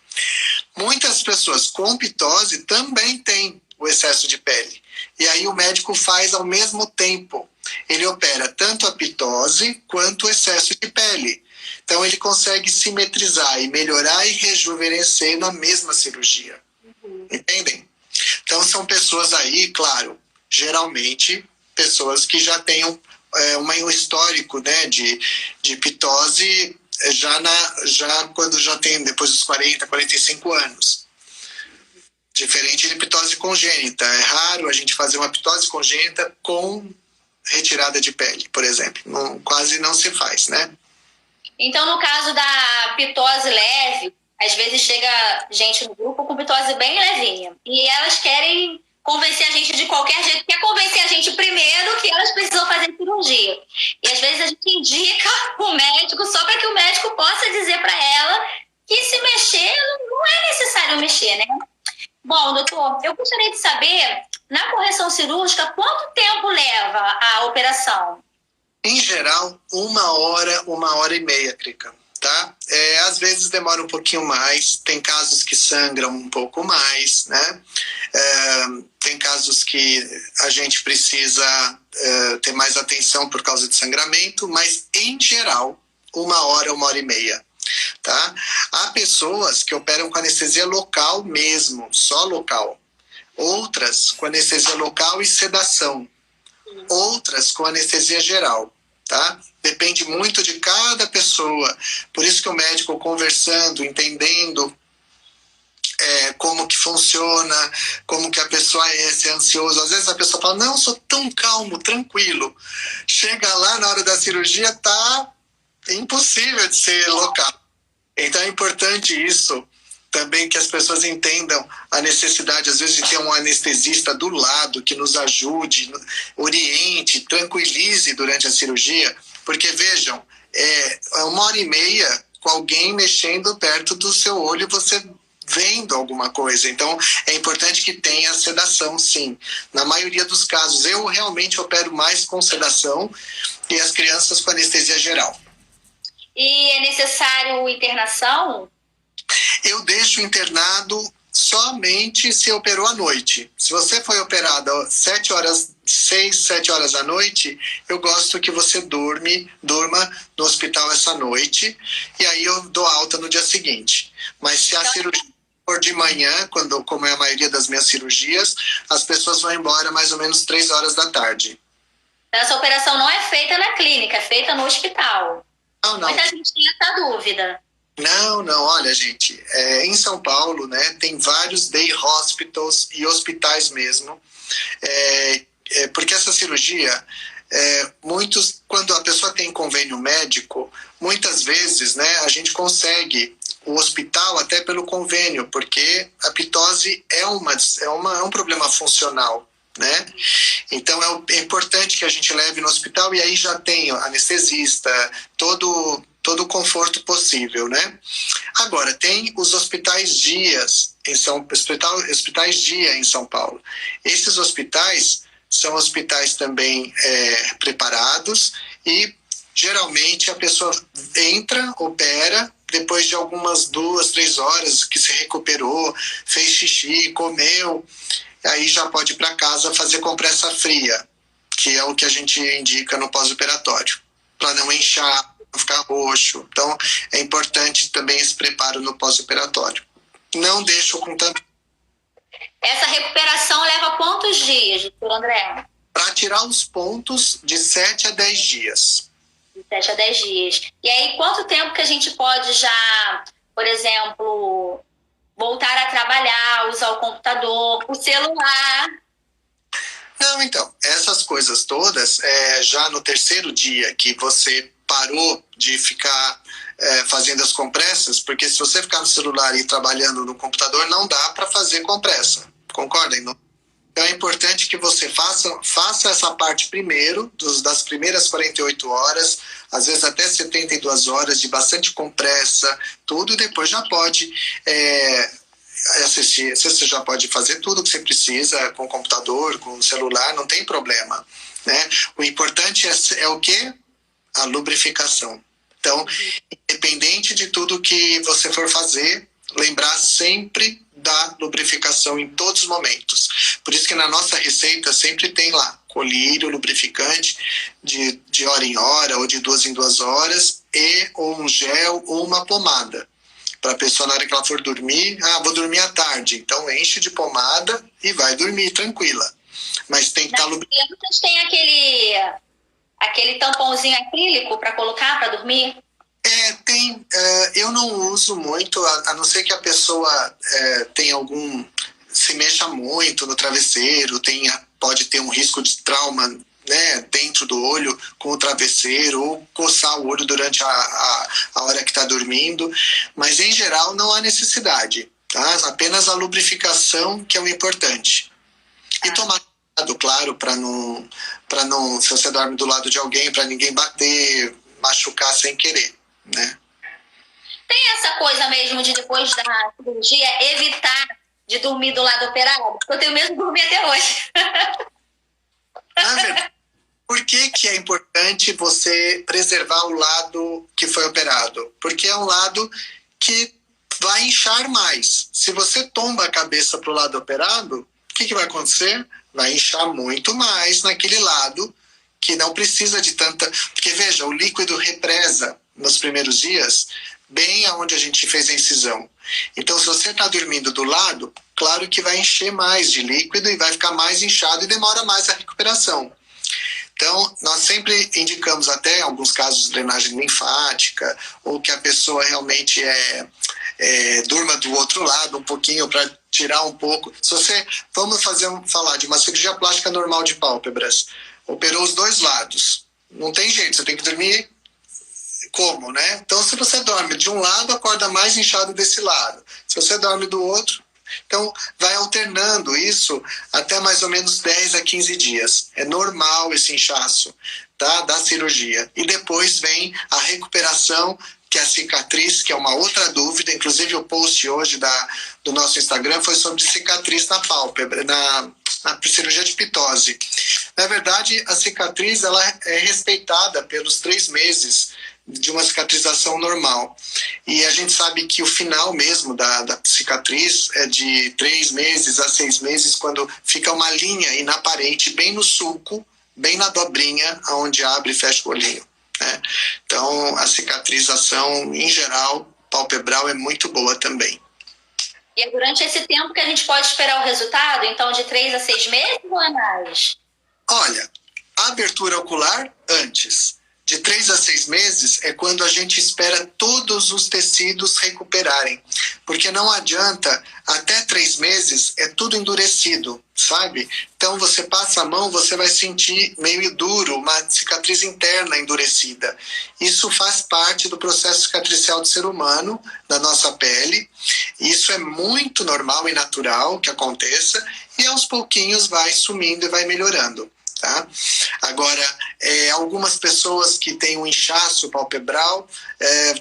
Muitas pessoas com pitose também têm o excesso de pele. E aí o médico faz ao mesmo tempo. Ele opera tanto a pitose quanto o excesso de pele. Então ele consegue simetrizar e melhorar e rejuvenescer na mesma cirurgia. Entendem? Então são pessoas aí, claro, geralmente pessoas que já tenham um histórico, né, de pitose já quando já tem depois dos 40, 45 anos. Diferente de pitose congênita. É raro a gente fazer uma pitose congênita com retirada de pele, por exemplo. Quase não se faz, né? Então, no caso da pitose leve, às vezes chega gente no grupo com pitose bem levinha. E elas querem convencer a gente de qualquer jeito. Quer convencer a gente primeiro que elas precisam fazer cirurgia. E às vezes a gente indica o médico só para que o médico possa dizer para ela que se mexer não é necessário mexer, né? Bom, doutor, eu gostaria de saber, na correção cirúrgica, quanto tempo leva a operação? Em geral, 1 hora e meia, Crica, tá? Às vezes demora um pouquinho mais, tem casos que sangram um pouco mais, né? Tem casos que a gente precisa ter mais atenção por causa de sangramento, mas em geral, 1 hora e meia, tá? Há pessoas que operam com anestesia local mesmo, só local. Outras com anestesia local e sedação. Outras com anestesia geral, tá? Depende muito de cada pessoa. Por isso que o médico conversando, entendendo como que funciona, como que a pessoa é ansioso. Às vezes a pessoa fala, não, sou tão calmo, tranquilo. Chega lá na hora da cirurgia, tá impossível de ser local. Então é importante isso também, que as pessoas entendam a necessidade, às vezes, de ter um anestesista do lado que nos ajude, oriente, tranquilize durante a cirurgia, porque, vejam, é 1 hora e meia com alguém mexendo perto do seu olho, você vendo alguma coisa. Então, é importante que tenha sedação, sim. Na maioria dos casos, eu realmente opero mais com sedação e as crianças com anestesia geral. E é necessário internação? Eu deixo internado somente se operou à noite. Se você foi operado às 6, 7 horas da noite, eu gosto que você durma no hospital essa noite, e aí eu dou alta no dia seguinte. Mas se a cirurgia for de manhã, como é a maioria das minhas cirurgias, as pessoas vão embora mais ou menos 3 horas da tarde. Essa operação não é feita na clínica, é feita no hospital. Não, Muita gente tem essa dúvida. Não, olha, gente, em São Paulo, né, tem vários day hospitals e hospitais mesmo, porque essa cirurgia, quando a pessoa tem convênio médico, muitas vezes, né, a gente consegue o hospital até pelo convênio, porque a pitose é um problema funcional, né? Então é importante que a gente leve no hospital e aí já tem anestesista, todo o conforto possível, né? Agora, tem os hospitais dias hospitais dia em São Paulo. Esses hospitais são hospitais também preparados e geralmente a pessoa entra, opera, depois de algumas 2, 3 horas que se recuperou, fez xixi, comeu, aí já pode ir para casa fazer compressa fria, que é o que a gente indica no pós-operatório, para não inchar, não ficar roxo. Então, é importante também esse preparo no pós-operatório. Não deixo com também. Essa recuperação leva quantos dias, doutor André? Para tirar os pontos, de 7 a 10 dias. De 7 a 10 dias. E aí, quanto tempo que a gente pode já, por exemplo, voltar a trabalhar, usar o computador, o celular? Não, então, essas coisas todas, já no terceiro dia que você parou de ficar fazendo as compressas, porque se você ficar no celular e trabalhando no computador, não dá para fazer compressa, concordem? Então é importante que você faça essa parte primeiro, das primeiras 48 horas, às vezes até 72 horas de bastante compressa, tudo, e depois já pode assistir. Você já pode fazer tudo que você precisa com o computador, com o celular, não tem problema, né? O importante é o quê? A lubrificação. Então, independente de tudo que você for fazer, lembrar sempre da lubrificação em todos os momentos. Por isso que na nossa receita sempre tem lá colírio, lubrificante de hora em hora ou de 2 em 2 horas, ou um gel ou uma pomada. Para a pessoa, na hora que ela for dormir, vou dormir à tarde, então enche de pomada e vai dormir tranquila. Mas tem que estar lubrificado. Vocês têm aquele tampãozinho acrílico para colocar para dormir? Tem. Eu não uso muito, a não ser que a pessoa se mexa muito no travesseiro, pode ter um risco de trauma, né, dentro do olho com o travesseiro, ou coçar o olho durante a hora que está dormindo, mas em geral não há necessidade, tá? Apenas a lubrificação que é o importante. E tomar cuidado, claro, para não, se você dorme do lado de alguém, para ninguém bater, machucar sem querer, né? Tem essa coisa mesmo de depois da cirurgia evitar de dormir do lado operado? Porque eu tenho medo de dormir até hoje. Na verdade, por que é importante você preservar o lado que foi operado? Porque é um lado que vai inchar mais. Se você tomba a cabeça para o lado operado, o que vai acontecer? Vai inchar muito mais naquele lado que não precisa de tanta... Porque, veja, o líquido represa nos primeiros dias bem aonde a gente fez a incisão. Então, se você está dormindo do lado, claro que vai encher mais de líquido e vai ficar mais inchado e demora mais a recuperação. Então, nós sempre indicamos até, em alguns casos, de drenagem linfática, ou que a pessoa realmente durma do outro lado um pouquinho para tirar um pouco. Vamos falar de uma cirurgia plástica normal de pálpebras. Operou os 2 lados. Não tem jeito, você tem que dormir como, né? Então, se você dorme de um lado, acorda mais inchado desse lado. Se você dorme do outro, então vai alternando isso até mais ou menos 10 a 15 dias. É normal esse inchaço, tá? Da cirurgia. E depois vem a recuperação, que é a cicatriz, que é uma outra dúvida. Inclusive o post hoje do nosso Instagram foi sobre cicatriz na pálpebra, na cirurgia de pitose. Na verdade, a cicatriz ela é respeitada pelos 3 meses de uma cicatrização normal. E a gente sabe que o final mesmo da cicatriz é de 3 meses a 6 meses, quando fica uma linha inaparente bem no sulco, bem na dobrinha, onde abre e fecha o olhinho, né? Então, a cicatrização, em geral, palpebral é muito boa também. E é durante esse tempo que a gente pode esperar o resultado? Então, de 3 a 6 meses ou é mais? Olha, a abertura ocular antes. De 3 a 6 meses é quando a gente espera todos os tecidos recuperarem. Porque não adianta, até 3 meses é tudo endurecido, sabe? Então você passa a mão, você vai sentir meio duro, uma cicatriz interna endurecida. Isso faz parte do processo cicatricial do ser humano, da nossa pele. Isso é muito normal e natural que aconteça, e aos pouquinhos vai sumindo e vai melhorando. Tá? Agora, algumas pessoas que têm um inchaço palpebral,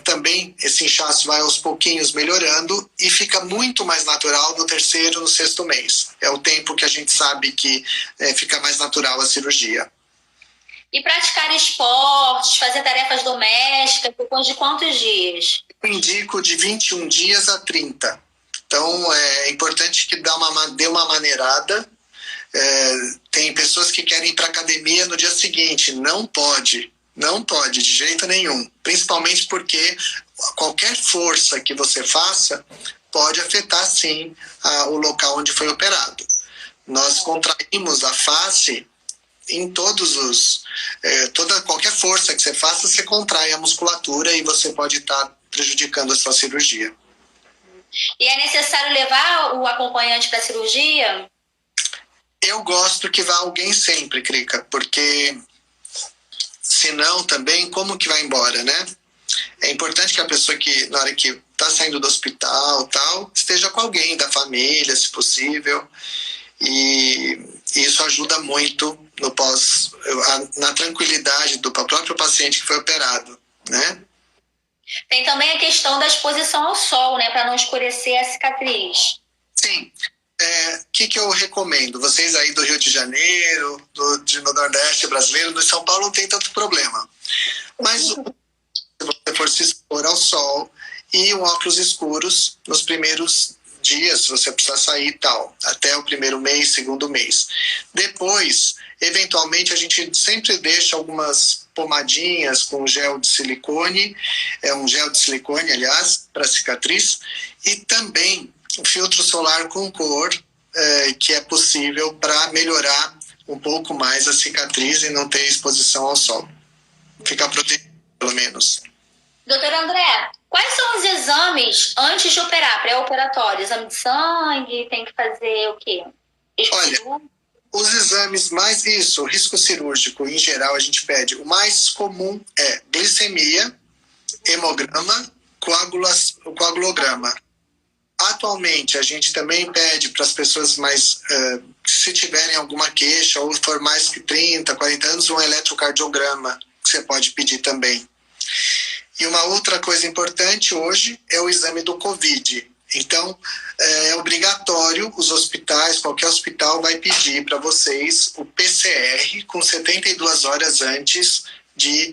também esse inchaço vai aos pouquinhos melhorando e fica muito mais natural no 3º, no 6º mês. É o tempo que a gente sabe que fica mais natural a cirurgia. E praticar esportes, fazer tarefas domésticas, depois de quantos dias? Eu indico de 21 dias a 30. Então, é importante que dê uma maneirada. Tem pessoas que querem ir para academia no dia seguinte. Não pode de jeito nenhum, principalmente porque qualquer força que você faça pode afetar sim o local onde foi operado. Nós contraímos a face em qualquer força que você faça, você contrai a musculatura e você pode estar prejudicando a sua cirurgia. E é necessário levar o acompanhante para a cirurgia? Eu gosto que vá alguém sempre, Krika, porque senão também, como que vai embora, né? É importante que a pessoa que, na hora que está saindo do hospital, tal, esteja com alguém da família, se possível, e isso ajuda muito na tranquilidade do próprio paciente que foi operado, né? Tem também a questão da exposição ao sol, né, para não escurecer a cicatriz. Sim. O que eu recomendo? Vocês aí do Rio de Janeiro, no Nordeste brasileiro, no São Paulo não tem tanto problema. Mas se você for se expor ao sol e óculos escuros nos primeiros dias, se você precisar sair e tal, até o 1º mês, 2º mês. Depois, eventualmente, a gente sempre deixa algumas pomadinhas com gel de silicone, um gel de silicone, aliás, para cicatriz, e também um filtro solar com cor, que é possível para melhorar um pouco mais a cicatriz e não ter exposição ao sol. Ficar protegido, pelo menos. Doutor André, quais são os exames antes de operar, pré-operatório? Exame de sangue, tem que fazer o quê? Olha, os exames risco cirúrgico, em geral, a gente pede. O mais comum é glicemia, hemograma, coagulograma. Atualmente, a gente também pede para as pessoas se tiverem alguma queixa ou for mais que 30, 40 anos, um eletrocardiograma, que você pode pedir também. E uma outra coisa importante hoje é o exame do Covid. Então, é obrigatório, os hospitais, qualquer hospital vai pedir para vocês o PCR com 72 horas antes de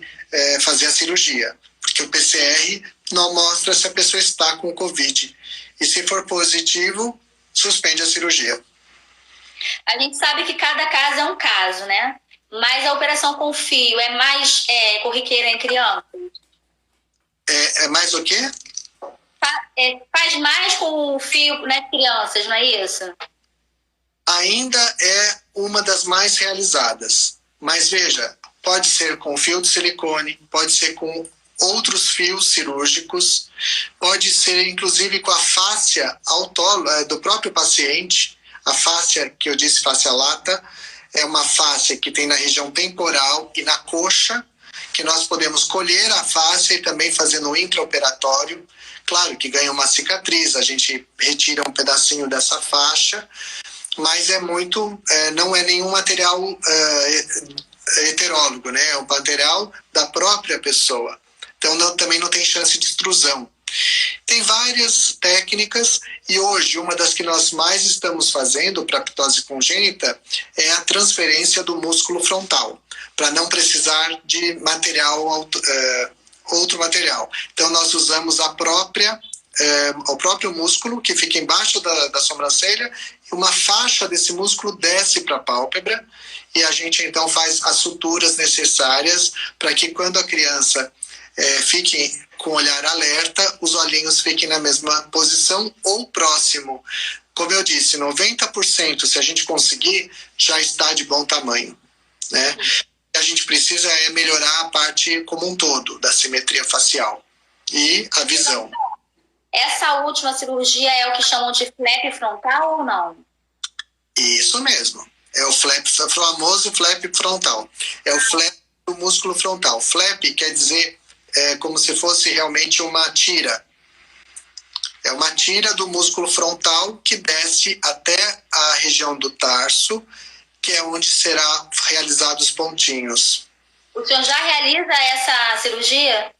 fazer a cirurgia. Porque o PCR não mostra se a pessoa está com o Covid. E se for positivo, suspende a cirurgia. A gente sabe que cada caso é um caso, né? Mas a operação com fio é mais corriqueira em crianças? É mais o quê? Faz mais com o fio nas crianças, não é isso? Ainda é uma das mais realizadas. Mas veja, pode ser com fio de silicone, pode ser com outros fios cirúrgicos, pode ser inclusive com a fáscia do próprio paciente. A fáscia, que eu disse, fáscia lata, é uma fáscia que tem na região temporal e na coxa, que nós podemos colher a fáscia e também fazer no intraoperatório. Claro que ganha uma cicatriz, a gente retira um pedacinho dessa faixa, mas não é nenhum material heterólogo, né? É um material da própria pessoa. Então também não tem chance de extrusão. Tem várias técnicas e hoje uma das que nós mais estamos fazendo para ptose congênita é a transferência do músculo frontal, para não precisar de outro material. Então nós usamos o próprio músculo que fica embaixo da sobrancelha e uma faixa desse músculo desce para a pálpebra e a gente então faz as suturas necessárias para que quando a criança fique com o olhar alerta, os olhinhos fiquem na mesma posição ou próximo. Como eu disse, 90%, se a gente conseguir, já está de bom tamanho, né? a gente precisa é melhorar a parte como um todo da simetria facial e a visão. Essa última cirurgia é o que chamam de flap frontal ou não? Isso mesmo. É o famoso flap frontal. É o flap do músculo frontal. Flap quer dizer como se fosse realmente uma tira. É uma tira do músculo frontal que desce até a região do tarso, que é onde será realizados os pontinhos. O senhor já realiza essa cirurgia?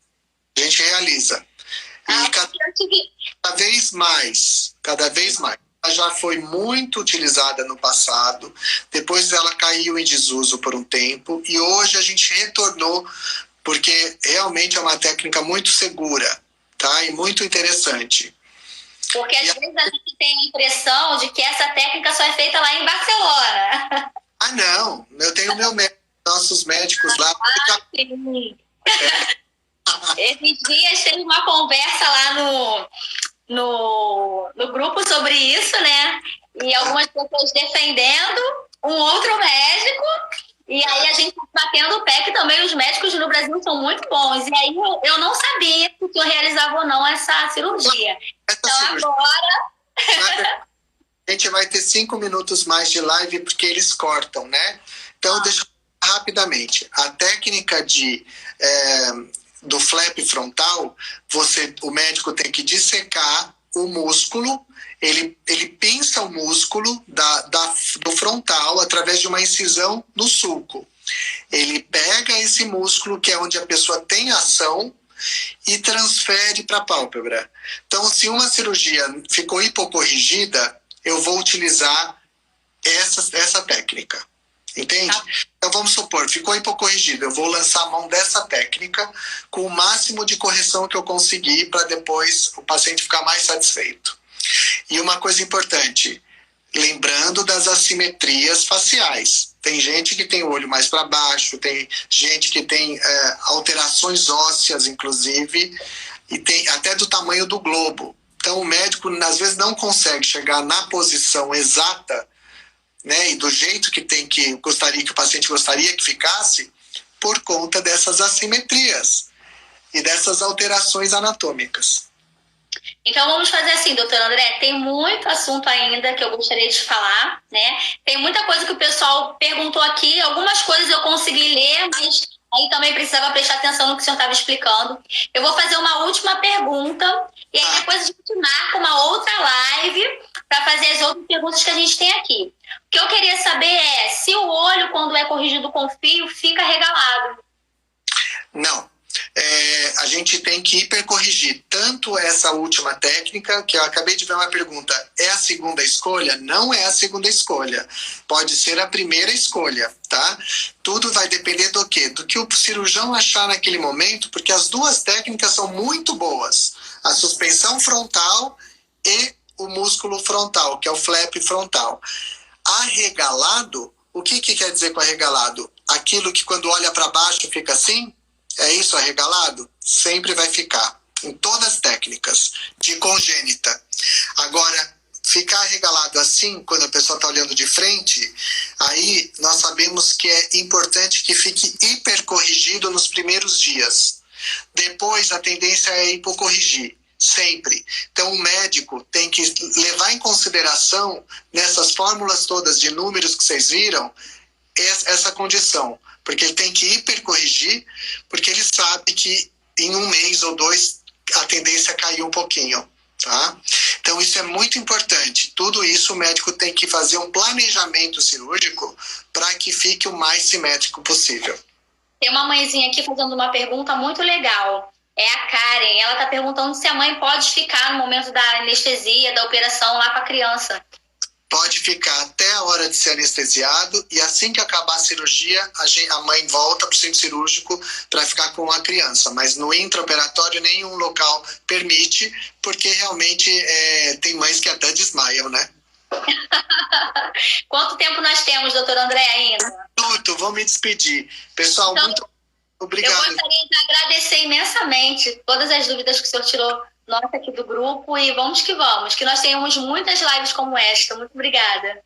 A gente realiza. E cada vez mais. Ela já foi muito utilizada no passado, depois ela caiu em desuso por um tempo, e hoje a gente retornou, porque realmente é uma técnica muito segura, tá? E muito interessante. Porque às vezes a gente tem a impressão de que essa técnica só é feita lá em Barcelona. Ah, não. Eu tenho nossos médicos lá. Sim. Esses dias teve uma conversa lá no grupo sobre isso, né? E algumas pessoas defendendo um outro médico. E aí a gente tá batendo o pé que também os médicos no Brasil são muito bons. E aí eu não sabia se o senhor realizava ou não essa cirurgia. Agora... A gente vai ter 5 minutos mais de live porque eles cortam, né? Então, deixa eu falar rapidamente. A técnica do flap frontal, o médico tem que dissecar o músculo, ele pinça o músculo do frontal através de uma incisão no sulco. Ele pega esse músculo, que é onde a pessoa tem ação, e transfere para a pálpebra. Então, se uma cirurgia ficou hipocorrigida, eu vou utilizar essa técnica. Entende? Então, vamos supor, ficou hipocorrigido. Eu vou lançar a mão dessa técnica com o máximo de correção que eu conseguir para depois o paciente ficar mais satisfeito. E uma coisa importante, lembrando das assimetrias faciais. Tem gente que tem o olho mais para baixo, tem gente que tem alterações ósseas, inclusive, e tem até do tamanho do globo. Então, o médico, às vezes, não consegue chegar na posição exata, né, e do jeito que o paciente gostaria que ficasse, por conta dessas assimetrias e dessas alterações anatômicas. Então vamos fazer assim, doutor André, tem muito assunto ainda que eu gostaria de falar, né? Tem muita coisa que o pessoal perguntou aqui, algumas coisas eu consegui ler, mas aí também precisava prestar atenção no que o senhor estava explicando. Eu vou fazer uma última pergunta e aí depois a gente marca uma outra live para fazer as outras perguntas que a gente tem aqui. O que eu queria saber é se o olho, quando é corrigido com fio, fica regalado. Não. A gente tem que hipercorrigir tanto essa última técnica, que eu acabei de ver uma pergunta, é a segunda escolha? Não é a segunda escolha. Pode ser a primeira escolha, tá? Tudo vai depender do quê? Do que o cirurgião achar naquele momento, porque as duas técnicas são muito boas. A suspensão frontal e o músculo frontal, que é o flap frontal. Arregalado, o que quer dizer com arregalado? Aquilo que quando olha para baixo fica assim? É isso arregalado? Sempre vai ficar, em todas as técnicas, de congênita. Agora, ficar arregalado assim, quando a pessoa está olhando de frente, aí nós sabemos que é importante que fique hipercorrigido nos primeiros dias. Depois, a tendência é hipocorrigir, sempre. Então, o médico tem que levar em consideração, nessas fórmulas todas de números que vocês viram, essa condição. Porque ele tem que hipercorrigir, porque ele sabe que em 1 mês ou 2 a tendência é cair um pouquinho, tá? Então isso é muito importante. Tudo isso o médico tem que fazer um planejamento cirúrgico para que fique o mais simétrico possível. Tem uma mãezinha aqui fazendo uma pergunta muito legal. É a Karen. Ela está perguntando se a mãe pode ficar no momento da anestesia, da operação lá com a criança. Pode ficar até a hora de ser anestesiado e assim que acabar a cirurgia, a mãe volta para o centro cirúrgico para ficar com a criança. Mas no intraoperatório nenhum local permite, porque realmente tem mães que até desmaiam, né? Quanto tempo nós temos, doutor André, ainda? Muito, vou me despedir. Pessoal, então, muito obrigado. Eu gostaria de agradecer imensamente todas as dúvidas que o senhor tirou nota aqui do grupo e vamos que nós tenhamos muitas lives como esta. Muito obrigada.